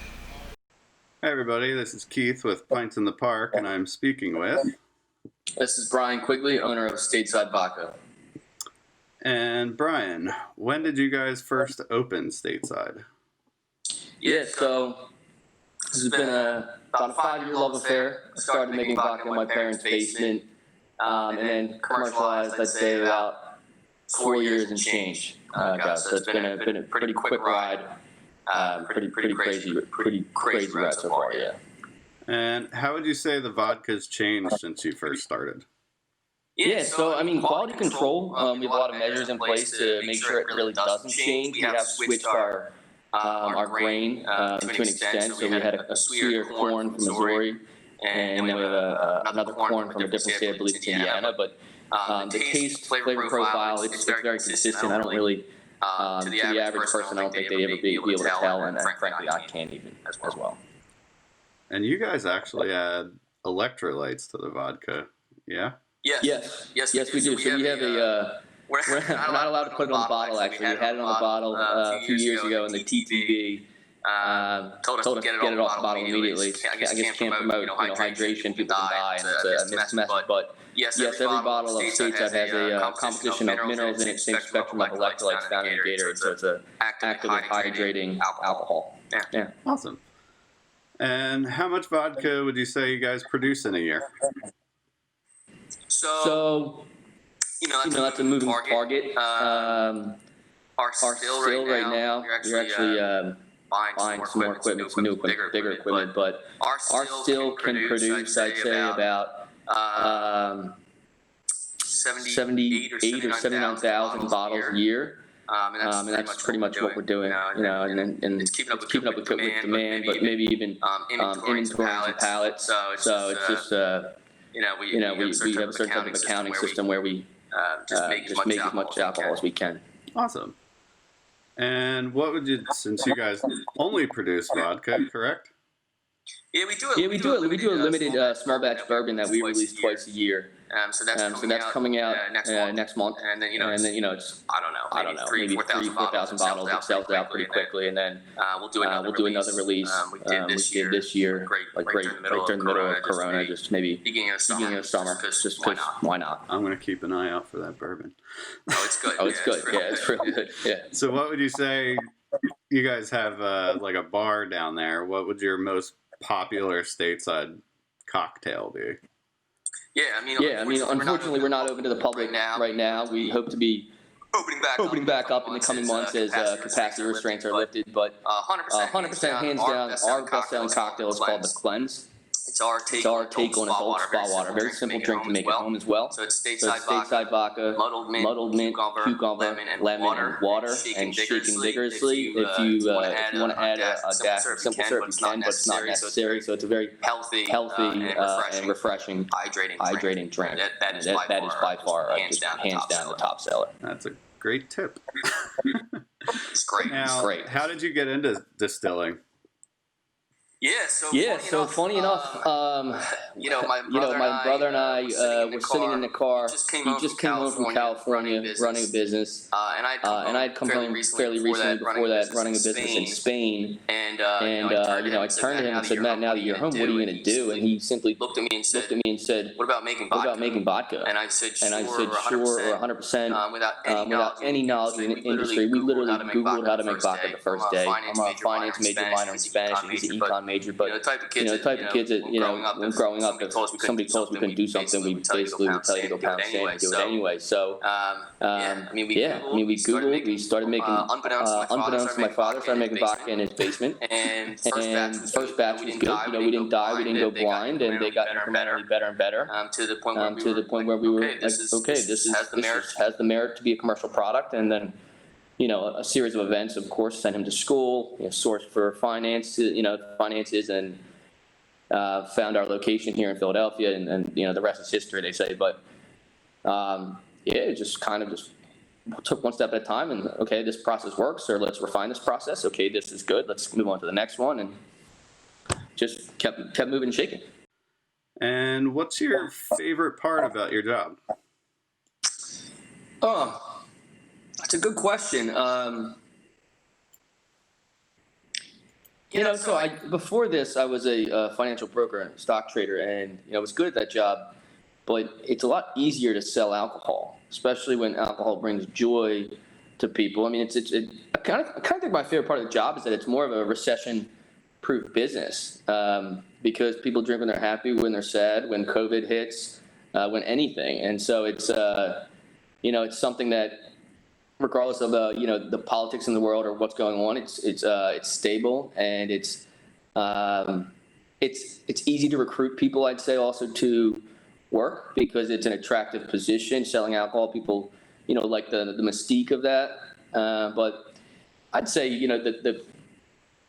Hi everybody, this is Keith with Pints in the Park, and I'm speaking with... This is Brian Quigley, owner of Stateside Vodka. And Brian, when did you guys first open Stateside? Yeah, so this has been about a 5-year love affair. I started making vodka in my parents' basement, and then commercialized, I'd say, about 4 years and change. So it's been a pretty quick ride, pretty crazy ride so far, yeah. And how would you say the vodka's changed since you first started? Yeah, so I mean, quality control, we have a lot of measures in place to make sure it really doesn't change. We have switched our grain to an extent, so we had a sweeter corn from Missouri, and then we have another corn from a different state, I believe it's Indiana, but the taste, flavor profile, it's very consistent. I don't really, to the average person, I don't think they'd ever be able to tell, and frankly, I can't even as well. And you guys actually add electrolytes to the vodka, yeah? Yes, we do. So we have we're not allowed to put it on the bottle, actually. We had it on the bottle a few years ago, and the TTV told us to get it off the bottle immediately. I guess can't promote hydration, people can die, and it's a mixed message. But yes, every bottle of Stateside has a composition of minerals in it, same spectrum of electrolytes found in Gatorade, so it's an actively hydrating alcohol. Yeah. Awesome. And how much vodka would you say you guys produce in a year? So that's a moving target. Our still right now, we're actually buying some more equipment, some new equipment, bigger equipment, but our still can produce, I'd say, about 78 or 79,000 bottles a year. And that's pretty much what we're doing, and it's keeping up with demand, but maybe even inventory some pallets. So it's just, we have a certain type of accounting system where we just make as much alcohol as we can. Awesome. And what would you, since you guys only produce vodka, correct? Yeah, we do a limited small batch bourbon that we release twice a year. So that's coming out next month, and then it's I don't know maybe 3,000-4,000 bottles. It sells out pretty quickly, and then we'll do another release. We did this year, like right during the middle of Corona, just maybe beginning of summer, just because why not? I'm gonna keep an eye out for that bourbon. Oh, it's good. Yeah, it's really good. Yeah. So what would you say? You guys have like a bar down there. What would your most popular Stateside cocktail be? Yeah, I mean, unfortunately, we're not open to the public right now. We hope to be opening back up in the coming months as capacity restraints are lifted. But 100% hands down, our best-selling cocktail is called the Cleanse. It's our take on adult spa water. Very simple drink to make at home as well. So it's Stateside vodka, muddled mint, cucumber, lemon, and water, and shaken vigorously. If you want to add a dash of simple syrup, you can, but it's not necessary. So it's a very healthy and refreshing, hydrating drink. That is by far hands down the top seller. That's a great tip. It's great. Now, it's great. How did you get into distilling? So funny enough, my brother and I were sitting in the car. He just came home from California running a business, and I had come home fairly recently before that running a business in Spain. And I turned to him and said, "Matt, now that you're home, what are you going to do?" And he simply looked at me and said, "What about making vodka?" And I said, "Sure, or 100%." Without any knowledge in the industry, we literally Googled how to make vodka the first day. I'm a finance major, minor in Spanish, and he's an econ major, but the type of kids that growing up, if somebody told us we couldn't do something, we basically would tell you to go pound sand and do it anyway. So we Googled, we started making, unbeknownst to my father, started making vodka in his basement, and the first batch was good. We didn't die, we didn't go blind, and they got incrementally better and better to the point where we were like, okay, this has the merit to be a commercial product, and then a series of events, of course, sent him to school, sourced for finances, and found our location here in Philadelphia, and the rest is history, they say. But it just kind of just took one step at a time, and okay, this process works, or let's refine this process. Okay, this is good. Let's move on to the next one, and just kept moving and shaking. And what's your favorite part about your job? Oh, that's a good question. Before this, I was a financial broker and stock trader, and I was good at that job. But it's a lot easier to sell alcohol, especially when alcohol brings joy to people. I mean, I kind of think my favorite part of the job is that it's more of a recession-proof business, because people drink when they're happy, when they're sad, when COVID hits, when anything. And so it's it's something that, regardless of the politics in the world or what's going on, it's stable, and it's easy to recruit people. I'd say also to work, because it's an attractive position. Selling alcohol, people like the mystique of that. But I'd say the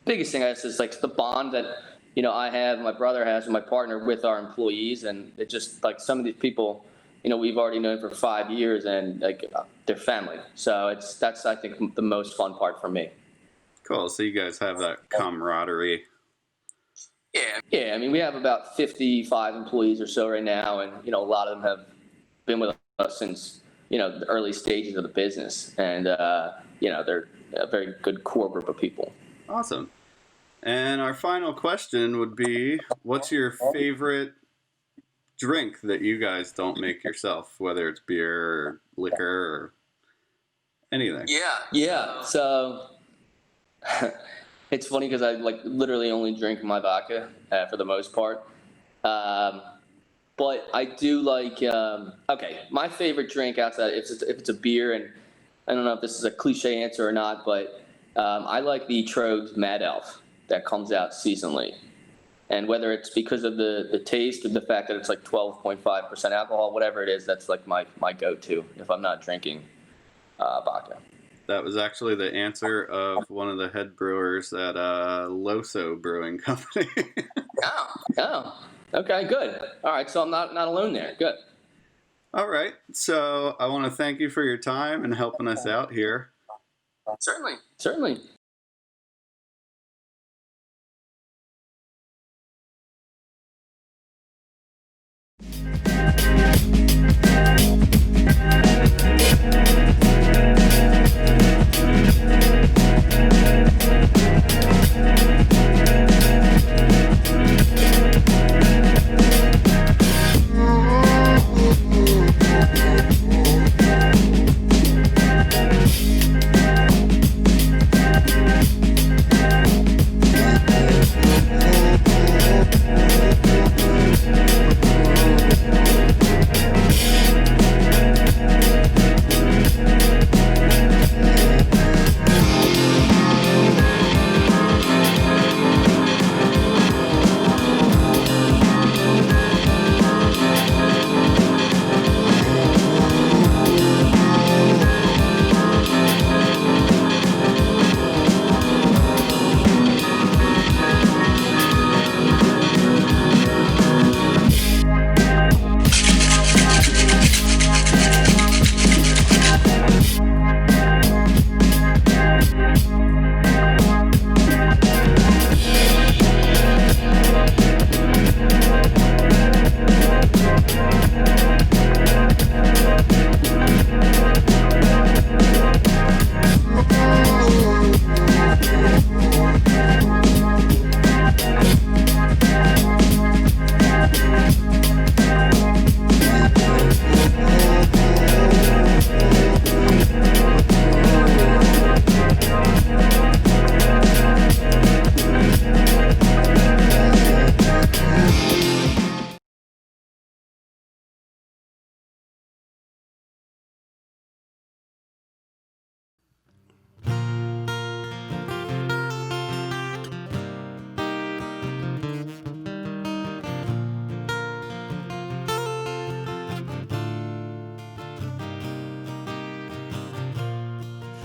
biggest thing, I guess, is like the bond that I have, my brother has, and my partner with our employees, and it just like some of these people, we've already known for 5 years, and like they're family. So that's I think the most fun part for me. Cool. So you guys have that camaraderie. Yeah. I mean, we have about 55 employees or so right now, and a lot of them have been with us since the early stages of the business, and they're a very good core group of people. Awesome. And our final question would be, what's your favorite drink that you guys don't make yourself, whether it's beer or liquor or anything? Yeah. So it's funny because I literally only drink my vodka for the most part. But I do like, my favorite drink outside, if it's a beer, and I don't know if this is a cliche answer or not, but I like the Trogs Mad Elf that comes out seasonally. And whether it's because of the taste or the fact that it's like 12.5% alcohol, whatever it is, that's like my go-to if I'm not drinking vodka. That was actually the answer of one of the head brewers at Loso Brewing Company. Oh, okay, good. All right, so I'm not alone there. Good. All right, so I want to thank you for your time and helping us out here. Certainly.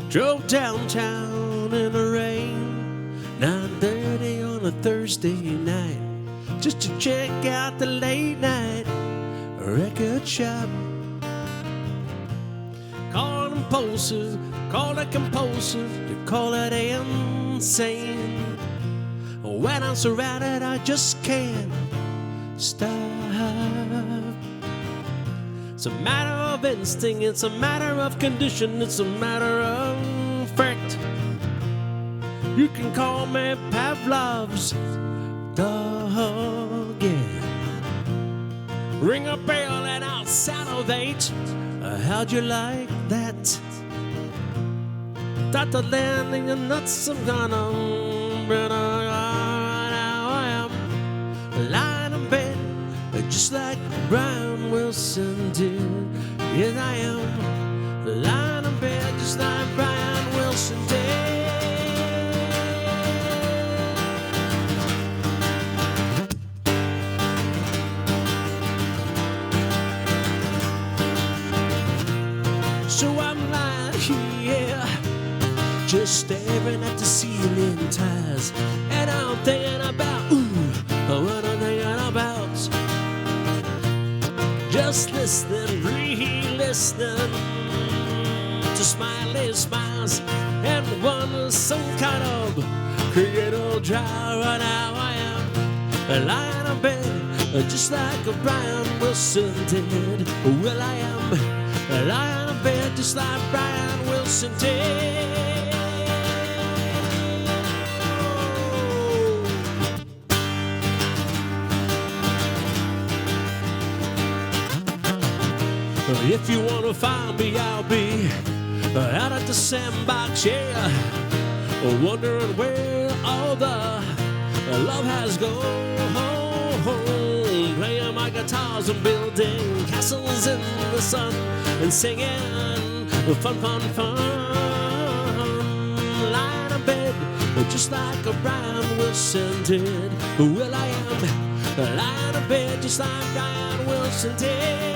Drove downtown in the rain, 9:30 on a Thursday night, just to check out the late night record shop. Call it impulsive, call it compulsive, you call it insane. When I'm surrounded, I just can't stop. It's a matter of instinct, it's a matter of condition, it's a matter of fact. You can call me Pavlov's dog, yeah. Ring a bell and I'll salivate. How'd you like that? Thought the landing and nuts some kind of now I am lying in bed just like Brian Wilson did. Yes, I am lying in bed just like Brian Wilson did. So I'm lying here, just staring at the ceiling tiles, and I'm thinking about, what I'm thinking about. Just listening, re-listening to smiley smiles, and one some kind of creative drive. Right now I am lying in bed, just like Brian Wilson did. Well, I am lying in bed, just like Brian Wilson did. If you wanna find me, I'll be out at the sandbox, yeah, wondering where all the love has gone. Playing my guitars and building castles in the sun and singing fun, fun, fun. Lying in bed just like Brian Wilson did. Well, I am lying in bed just like Brian Wilson did.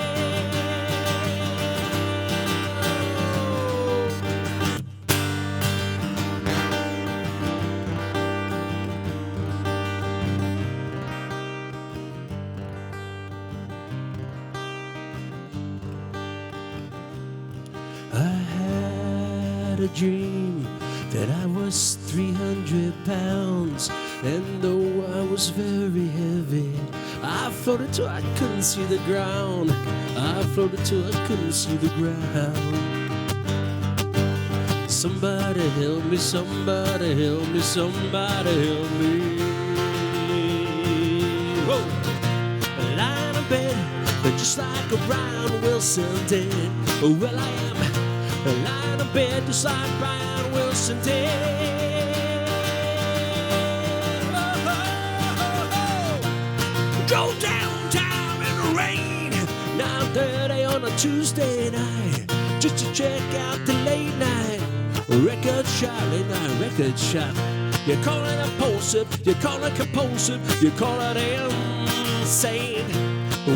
A dream that I was 300 pounds, and though I was very heavy, I floated till I couldn't see the ground. I floated till I couldn't see the ground. Somebody help me, somebody help me, somebody help me. Whoa! Lying in bed, just like Brian Wilson did. Well, I am lying in bed just like Brian Wilson did. Go downtown in the rain, 9:30 on a Tuesday night, just to check out the late night record shop. Late night record shop. You call it impulsive, you call it compulsive, you call it insane.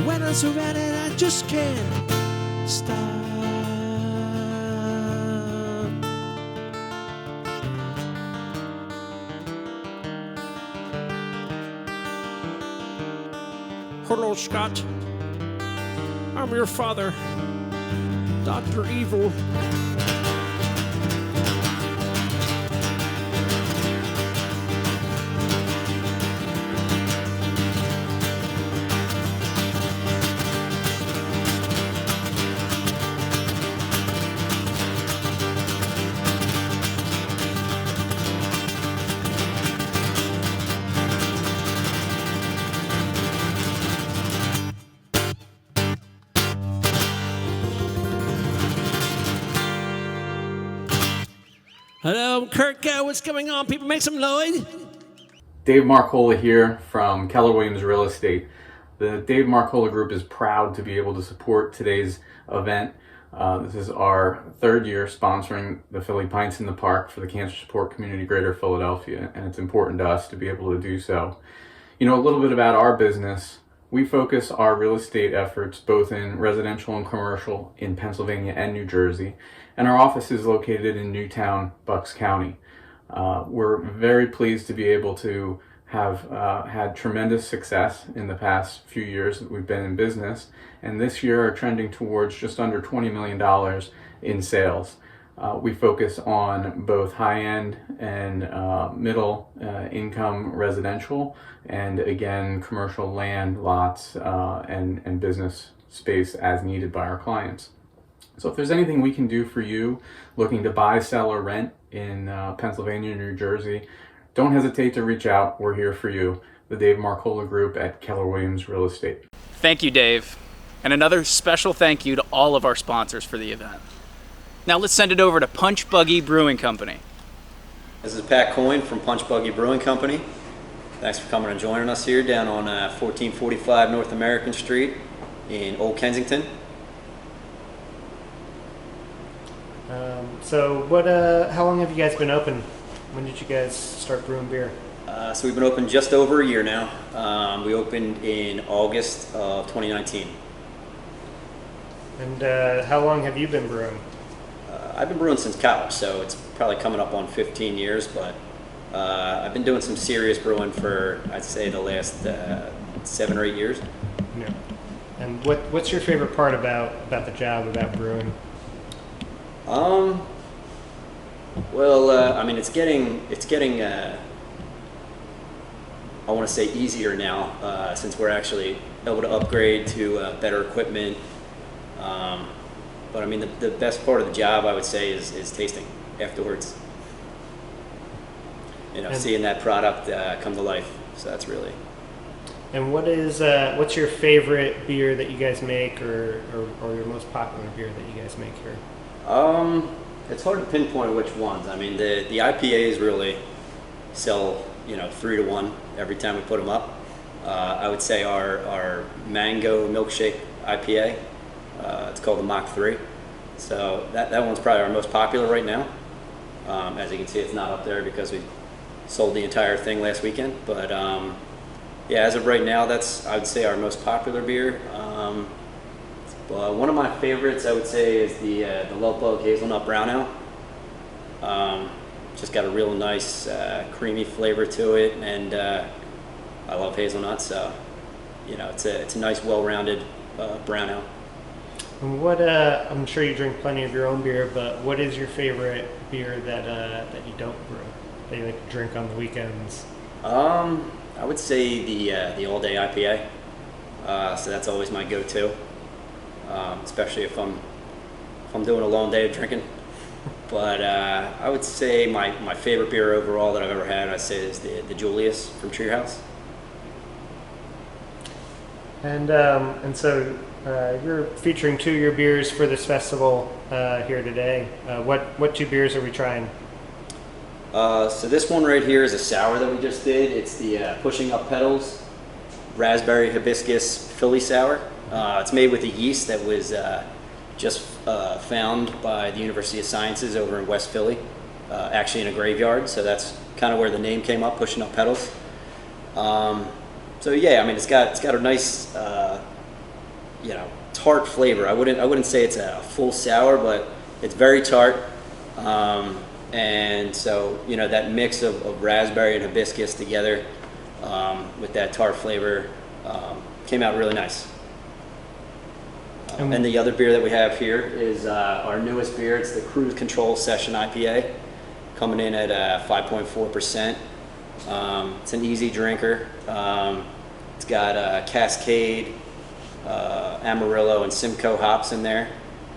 When I'm surrounded, I just can't stop. Hello, Scott. I'm your father, Dr. Evil. Hello, Kirk. What's going on? People, make some noise. Dave Marcola here from Keller Williams Real Estate. The Dave Marcola Group is proud to be able to support today's event. This is our third year sponsoring the Philly Pints in the Park for the Cancer Support Community Greater Philadelphia, and it's important to us to be able to do so. You know, a little bit about our business. We focus our real estate efforts both in residential and commercial in Pennsylvania and New Jersey, and our office is located in Newtown, Bucks County. We're very pleased to be able to have had tremendous success in the past few years that we've been in business, and this year are trending towards just under $20 million in sales. We focus on both high-end and middle income residential, and again, commercial land lots and business space as needed by our clients. So if there's anything we can do for you looking to buy, sell, or rent in Pennsylvania, New Jersey, don't hesitate to reach out. We're here for you. The Dave Marcola Group at Keller Williams Real Estate. Thank you, Dave. And another special thank you to all of our sponsors for the event. Now let's send it over to Punch Buggy Brewing Company. This is Pat Coyne from Punch Buggy Brewing Company. Thanks for coming and joining us here down on 1445 North American Street in Old Kensington. How long have you guys been open? When did you guys start brewing beer? So we've been open just over a year now. We opened in August of 2019. And how long have you been brewing? I've been brewing since college, so it's probably coming up on 15 years, but I've been doing some serious brewing for, I'd say, the last 7 or 8 years. Yeah. And what's your favorite part about the job, about brewing? Well, I mean, it's getting I want to say easier now, since we're actually able to upgrade to better equipment. But I mean, the best part of the job, I would say, is tasting afterwards. You know, seeing that product come to life. So that's really. And what's your favorite beer that you guys make, or your most popular beer that you guys make here? It's hard to pinpoint which ones. I mean, the IPAs really sell, 3 to 1 every time we put them up. I would say our mango milkshake IPA, it's called the Mach 3. So that one's probably our most popular right now. As you can see, it's not up there because we sold the entire thing last weekend. But yeah, as of right now, that's, I would say, our most popular beer. One of my favorites, I would say, is the Love Bug Hazelnut Brown Ale. Just got a real nice creamy flavor to it, and I love hazelnut, so it's a nice, well-rounded brown ale. And I'm sure you drink plenty of your own beer, but what is your favorite beer that you don't brew, that you like to drink on the weekends? I would say the All Day IPA. So that's always my go-to. Especially if I'm doing a long day of drinking. But I would say my favorite beer overall that I've ever had, I'd say, is the Julius from Treehouse. And so you're featuring 2 of your beers for this festival here today. What 2 beers are we trying? So this one right here is a sour that we just did. It's the Pushing Up Petals Raspberry Hibiscus Philly Sour. It's made with a yeast that was just found by the University of Sciences over in West Philly, actually in a graveyard. So that's kind of where the name came up, Pushing Up Petals. So yeah, I mean, it's got a nice, tart flavor. I wouldn't say it's a full sour, but it's very tart. And so that mix of raspberry and hibiscus together with that tart flavor came out really nice. And the other beer that we have here is our newest beer. It's the Cruise Control Session IPA, coming in at 5.4%. It's an easy drinker. It's got Cascade, Amarillo, and Simcoe hops in there.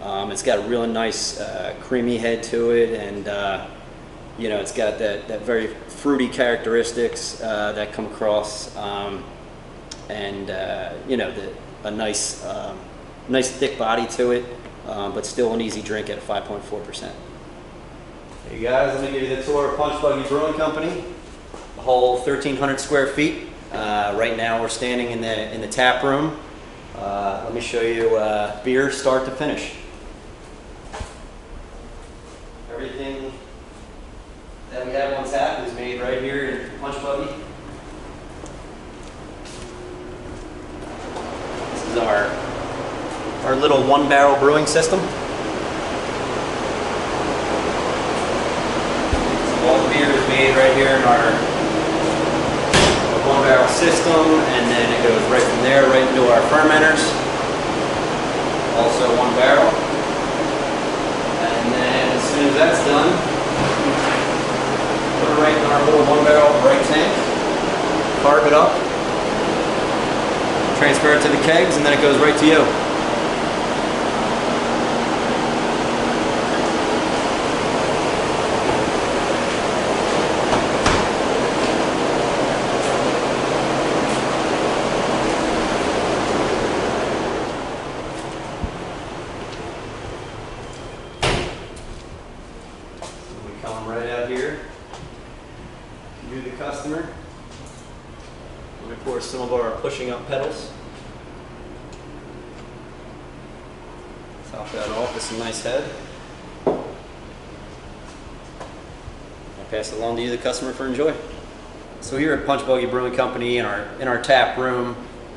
It's got a really nice creamy head to it, and it's got that very fruity characteristics that come across, and a nice thick body to it, but still an easy drink at 5.4%. Hey guys, let me give you the tour of Punch Buggy Brewing Company. The whole 1,300 square feet. Right now we're standing in the tap room. Let me show you beer start to finish. Everything that we have on tap is made right here in Punch Buggy. our little one-barrel brewing system. So all the beer is made right here in our one-barrel system, and then it goes right from there right into our fermenters. Also one barrel. And then as soon as that's done, put it right in our little one-barrel bright tank, carb it up, transfer it to the kegs, and then it goes right to you. Right out here, you the customer. And of course some of our pushing up pedals. Top that off with some nice head. I'll pass it along to you the customer for enjoy. So here at Punch Buggy Brewing Company in our tap room,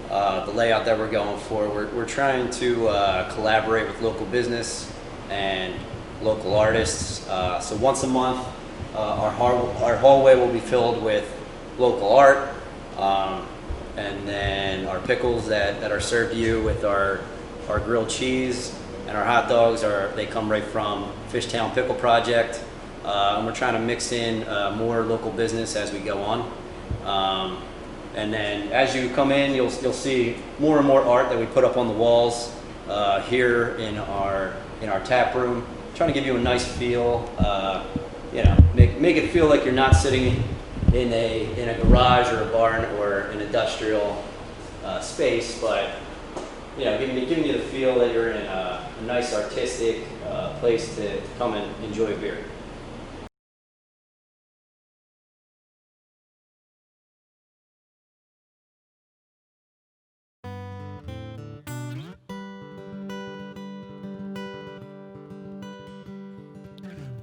the layout that we're going for, we're trying to collaborate with local business and local artists. So once a month, our hallway will be filled with local art, and then our pickles that are served to you with our grilled cheese, and our hot dogs they come right from Fishtown Pickle Project, and we're trying to mix in more local business as we go on. And then as you come in, you'll see more and more art that we put up on the walls here in our tap room. Trying to give you a nice feel, make it feel like you're not sitting in a garage or a barn or an industrial space, but giving you the feel that you're in a nice artistic place to come and enjoy beer.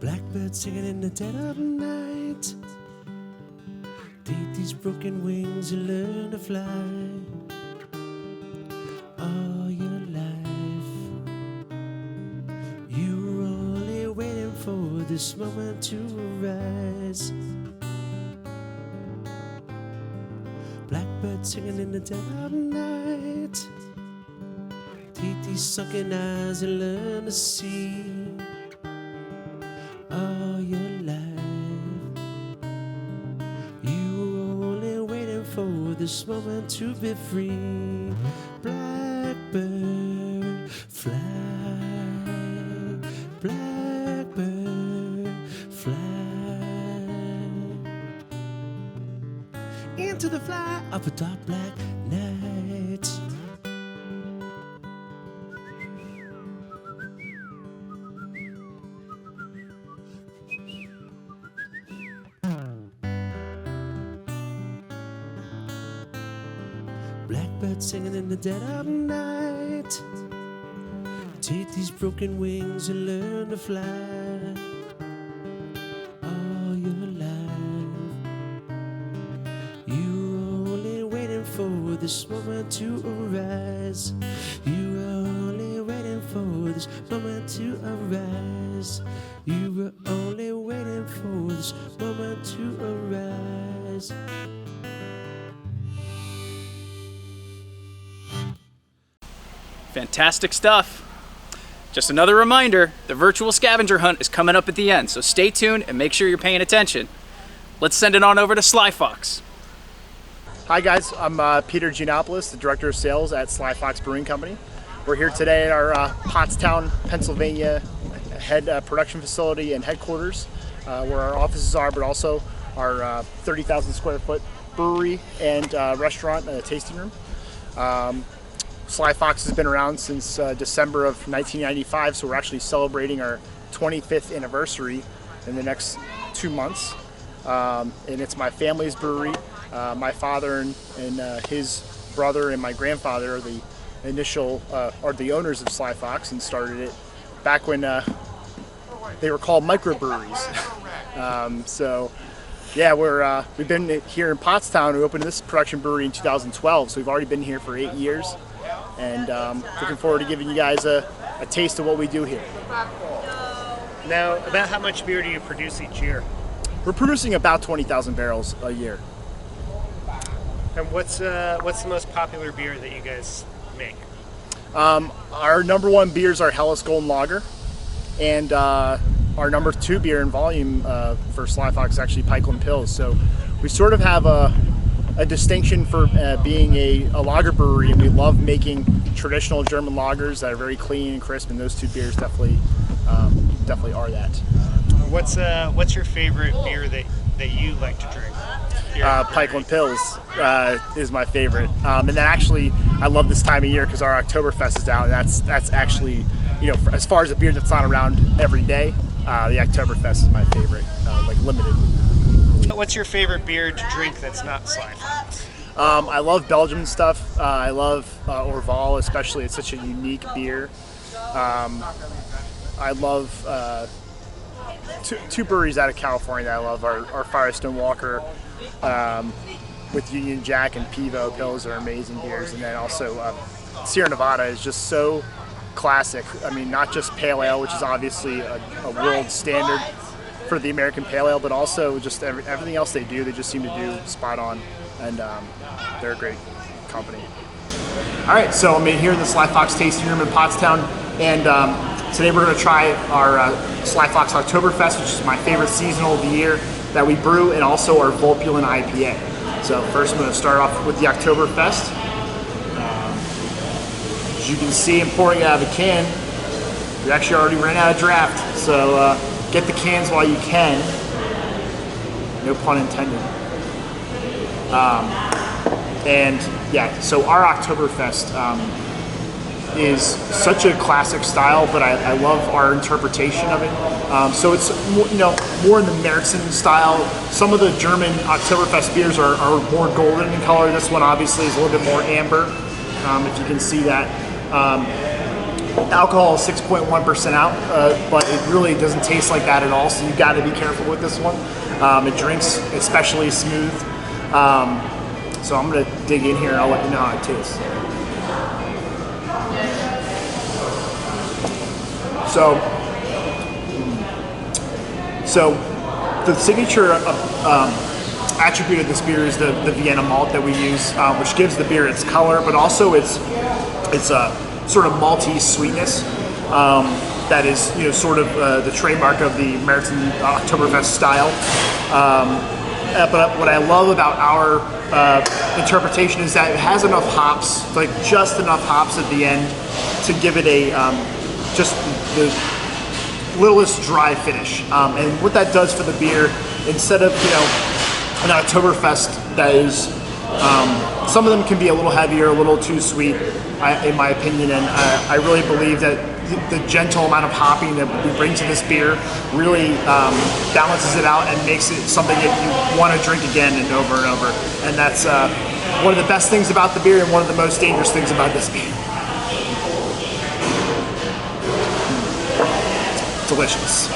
Blackbird singing in the dead of night. Take these broken wings and learn to fly. All your life, you were only waiting for this moment to arise. Blackbird singing in the dead of night. Take these sunken eyes and learn to see. All your life, you were only waiting for this moment to be free. Blackbird, fly. Blackbird, fly. Into the fly of a dark black night. Blackbird singing in the dead of night. Take these broken wings and learn to fly. All your life, you were only waiting for this moment to arise. You were only waiting for this moment to arise. You were only waiting for this moment to arise. Fantastic stuff. Just another reminder, the virtual scavenger hunt is coming up at the end, so stay tuned and make sure you're paying attention. Let's send it on over to Sly Fox. Hi guys, I'm Peter Giannopoulos, the Director of Sales at Sly Fox Brewing Company. We're here today at our Pottstown, Pennsylvania head production facility and headquarters, where our offices are, but also our 30,000 square foot brewery and restaurant and tasting room. Sly Fox has been around since December of 1995, so we're actually celebrating our 25th anniversary in the next 2 months. And it's my family's brewery. My father and his brother and my grandfather are the initial, are the owners of Sly Fox, and started it back when they were called microbreweries. So yeah, we've been here in Pottstown. We opened this production brewery in 2012, so we've already been here for 8 years. and looking forward to giving you guys a taste of what we do here. Now, about how much beer do you produce each year? We're producing about 20,000 barrels a year. And what's the most popular beer that you guys make? Our number one beers are Hellas Golden Lager, and our number two beer in volume for Sly Fox is actually Pikeland Pils. So we sort of have a distinction for being a lager brewery, and we love making traditional German lagers that are very clean and crisp, and those two beers definitely are that. What's your favorite beer that you like to drink? Pikeland Pils is my favorite, and then actually I love this time of year because our Oktoberfest is out, and that's actually, you know, as far as a beer that's not around every day, the Oktoberfest is my favorite, like limited. What's your favorite beer to drink that's not Sly Fox? I love Belgian stuff. I love Orval, especially. It's such a unique beer. I love two breweries out of California that I love are Firestone Walker with Union Jack and Pivo. Pils are amazing beers. And then also Sierra Nevada is just so classic. I mean, not just pale ale, which is obviously a world standard for the American pale ale, but also just everything else they do, they just seem to do spot on, and they're a great company. All right, so I'm here in the Sly Fox Tasting Room in Pottstown, and today we're going to try our Sly Fox Oktoberfest, which is my favorite seasonal of the year that we brew, and also our Volpulent IPA. So first I'm going to start off with the Oktoberfest. As you can see, I'm pouring it out of a can. We actually already ran out of draft, so get the cans while you can. No pun intended. And yeah, so our Oktoberfest is such a classic style, but I love our interpretation of it. So it's more in the Märzen style. Some of the German Oktoberfest beers are more golden in color. This one obviously is a little bit more amber, if you can see that. Alcohol is 6.1% out, but it really doesn't taste like that at all, so you've got to be careful with this one. It drinks especially smooth. So I'm going to dig in here and I'll let you know how it tastes. So the signature attribute of this beer is the Vienna malt that we use, which gives the beer its color, but also it's a sort of malty sweetness that is, sort of the trademark of the Märzen Oktoberfest style. But what I love about our interpretation is that it has enough hops, like just enough hops at the end to give it a just the littlest dry finish. And what that does for the beer, instead of an Oktoberfest that is some of them can be a little heavier, a little too sweet, in my opinion, and I really believe that the gentle amount of hopping that we bring to this beer really balances it out and makes it something that you want to drink again and over and over. And that's one of the best things about the beer and one of the most dangerous things about this beer. Delicious.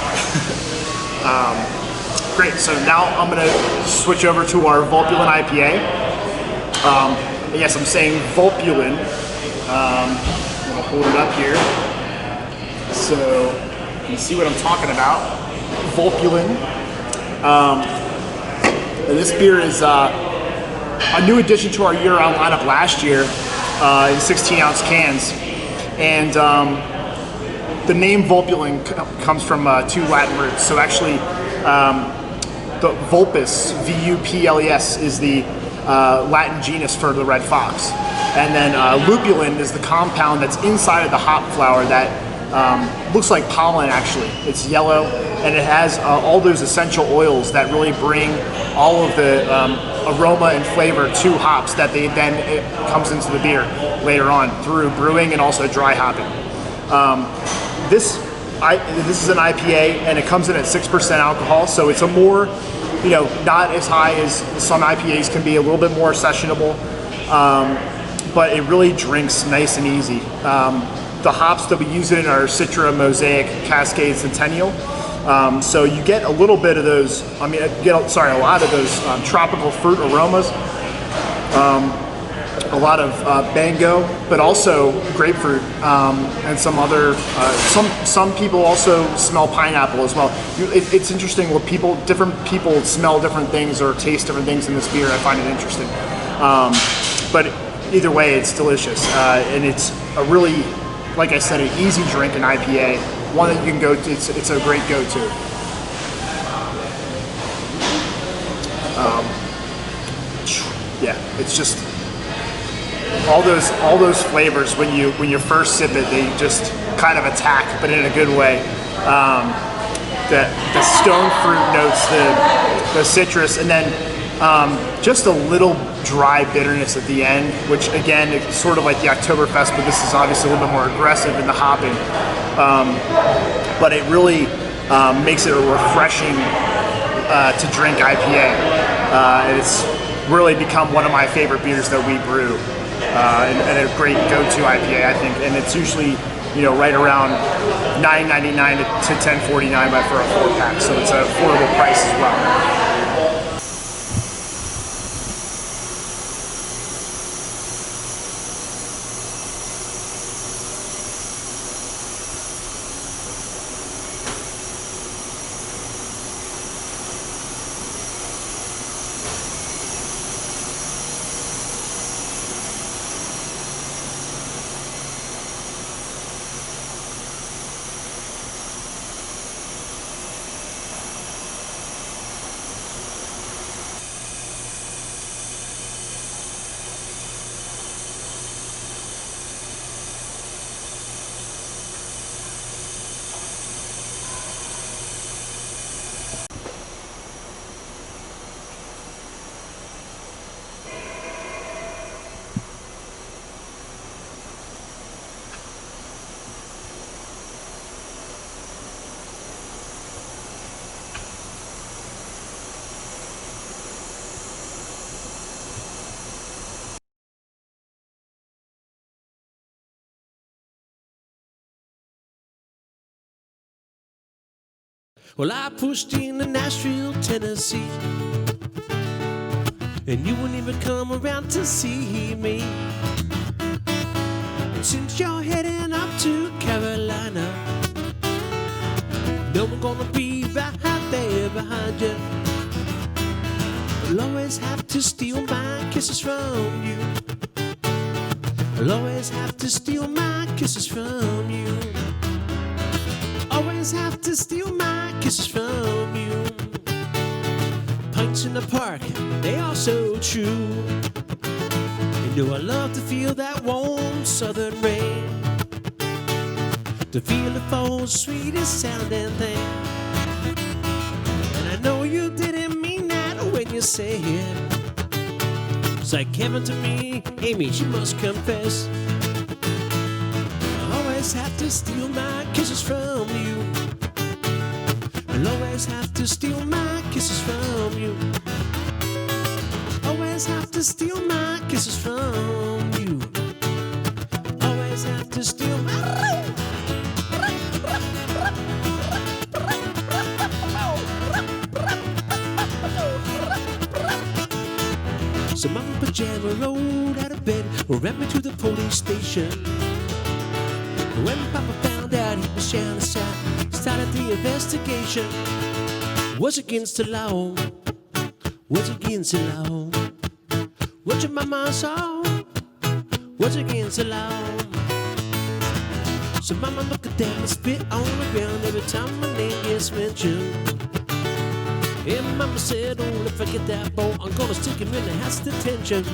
Great, so now I'm going to switch over to our Volpulent IPA. Yes, I'm saying Volpulent. I'm going to hold it up here so you can see what I'm talking about. Volpulent. And this beer is a new addition to our year-round lineup last year in 16-ounce cans. And the name Volpulent comes from two Latin roots. So actually, the Vulpes, V-U-P-L-E-S, is the Latin genus for the red fox. And then lupulin is the compound that's inside of the hop flower that looks like pollen actually. It's yellow and it has all those essential oils that really bring all of the aroma and flavor to hops that it comes into the beer later on through brewing and also dry hopping. This is an IPA and it comes in at 6% alcohol, so it's a more, not as high as some IPAs can be, a little bit more sessionable, but it really drinks nice and easy. The hops that we use in are Citra, Mosaic, Cascade, Centennial. So you get a little bit of those, a lot of those tropical fruit aromas. a lot of mango, but also grapefruit and some other. Some people also smell pineapple as well. It's interesting what different people smell different things or taste different things in this beer. I find it interesting, but either way, it's delicious, and it's a really, like I said, an easy drink, an IPA, one that you can go to. It's a great go-to. Yeah, it's just all those flavors when you first sip it, they just kind of attack, but in a good way. The stone fruit notes, the citrus, and then just a little dry bitterness at the end, which again, it's sort of like the Oktoberfest, but this is obviously a little bit more aggressive in the hopping. But it really makes it a refreshing to drink IPA, and it's really become one of my favorite beers that we brew, and a great go-to IPA, I think. And it's usually, right around $9.99 to $10.49 for a 4-pack, so it's an affordable price as well. Well, I pushed into Nashville, Tennessee, and you wouldn't even come around to see me. And since you're heading up to Carolina, no I'm gonna be right there behind you. I'll always have to steal my kisses from you. I'll always have to steal my kisses from you. Always have to steal my kisses from you. Pints in the park, they are so true. You know I love to feel that warm southern rain, to feel the phone's sweetest sounding thing. And I know you didn't mean that when you said it's like heaven to me. Amy, she must confess, I always have to steal my kisses from you. I'll always have to steal my kisses from you. Always have to steal my kisses from you. Always have to steal my. So Mama Pajama rolled out of bed, ran me to the police station. When Papa found out he was shouting aside, started the investigation. Was against the law, was against the law. What your mama saw was against the law. So Mama looked at them and spit on the ground every time my name gets mentioned. And Mama said, oh, if I get that boy, I'm gonna stick him in the house detention.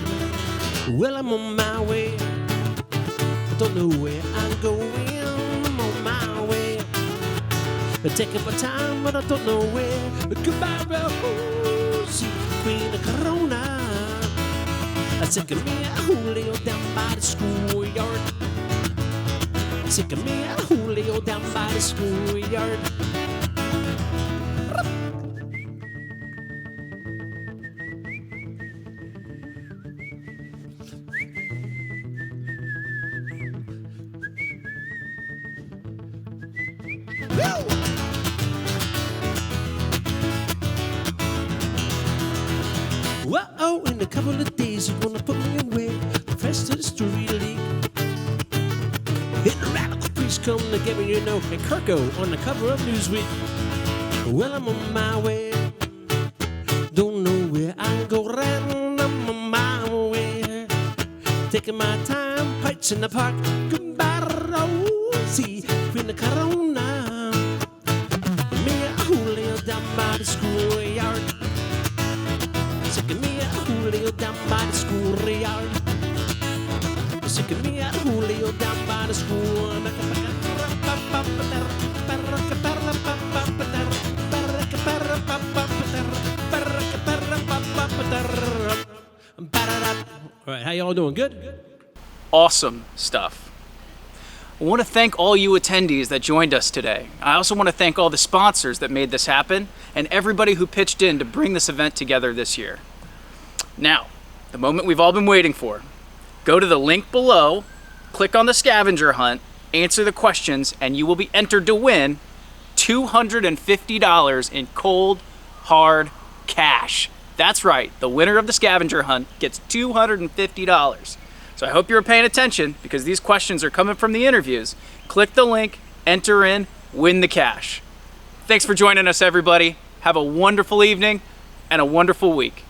Well, I'm on my way, I don't know where I'm going. I'm on my way, I'm taking my time, but I don't know where. Goodbye, Rosie, Queen of Corona. I took me a Julio down by the schoolyard. I took me a Julio down by the schoolyard. Whoa, in a couple of days you're gonna put me away. The fresh come together, you know, and Kirko on the cover of Newsweek. Well, I'm on my way. Don't know where I go round. I'm on my way. Taking my time, Pints in the park. Goodbye, Rosie, Queen of Corona. Me a Julio down by the schoolyard. Sick me a Julio down by the schoolyard. Sick me a Julio down by the school. All right, how y'all doing? Good? Awesome stuff. I want to thank all you attendees that joined us today. I also want to thank all the sponsors that made this happen and everybody who pitched in to bring this event together this year. Now, the moment we've all been waiting for. Go to the link below, click on the scavenger hunt, answer the questions, and you will be entered to win $250 in cold, hard cash. That's right, the winner of the scavenger hunt gets $250. So I hope you're paying attention because these questions are coming from the interviews. Click the link, enter in, win the cash. Thanks for joining us, everybody. Have a wonderful evening and a wonderful week.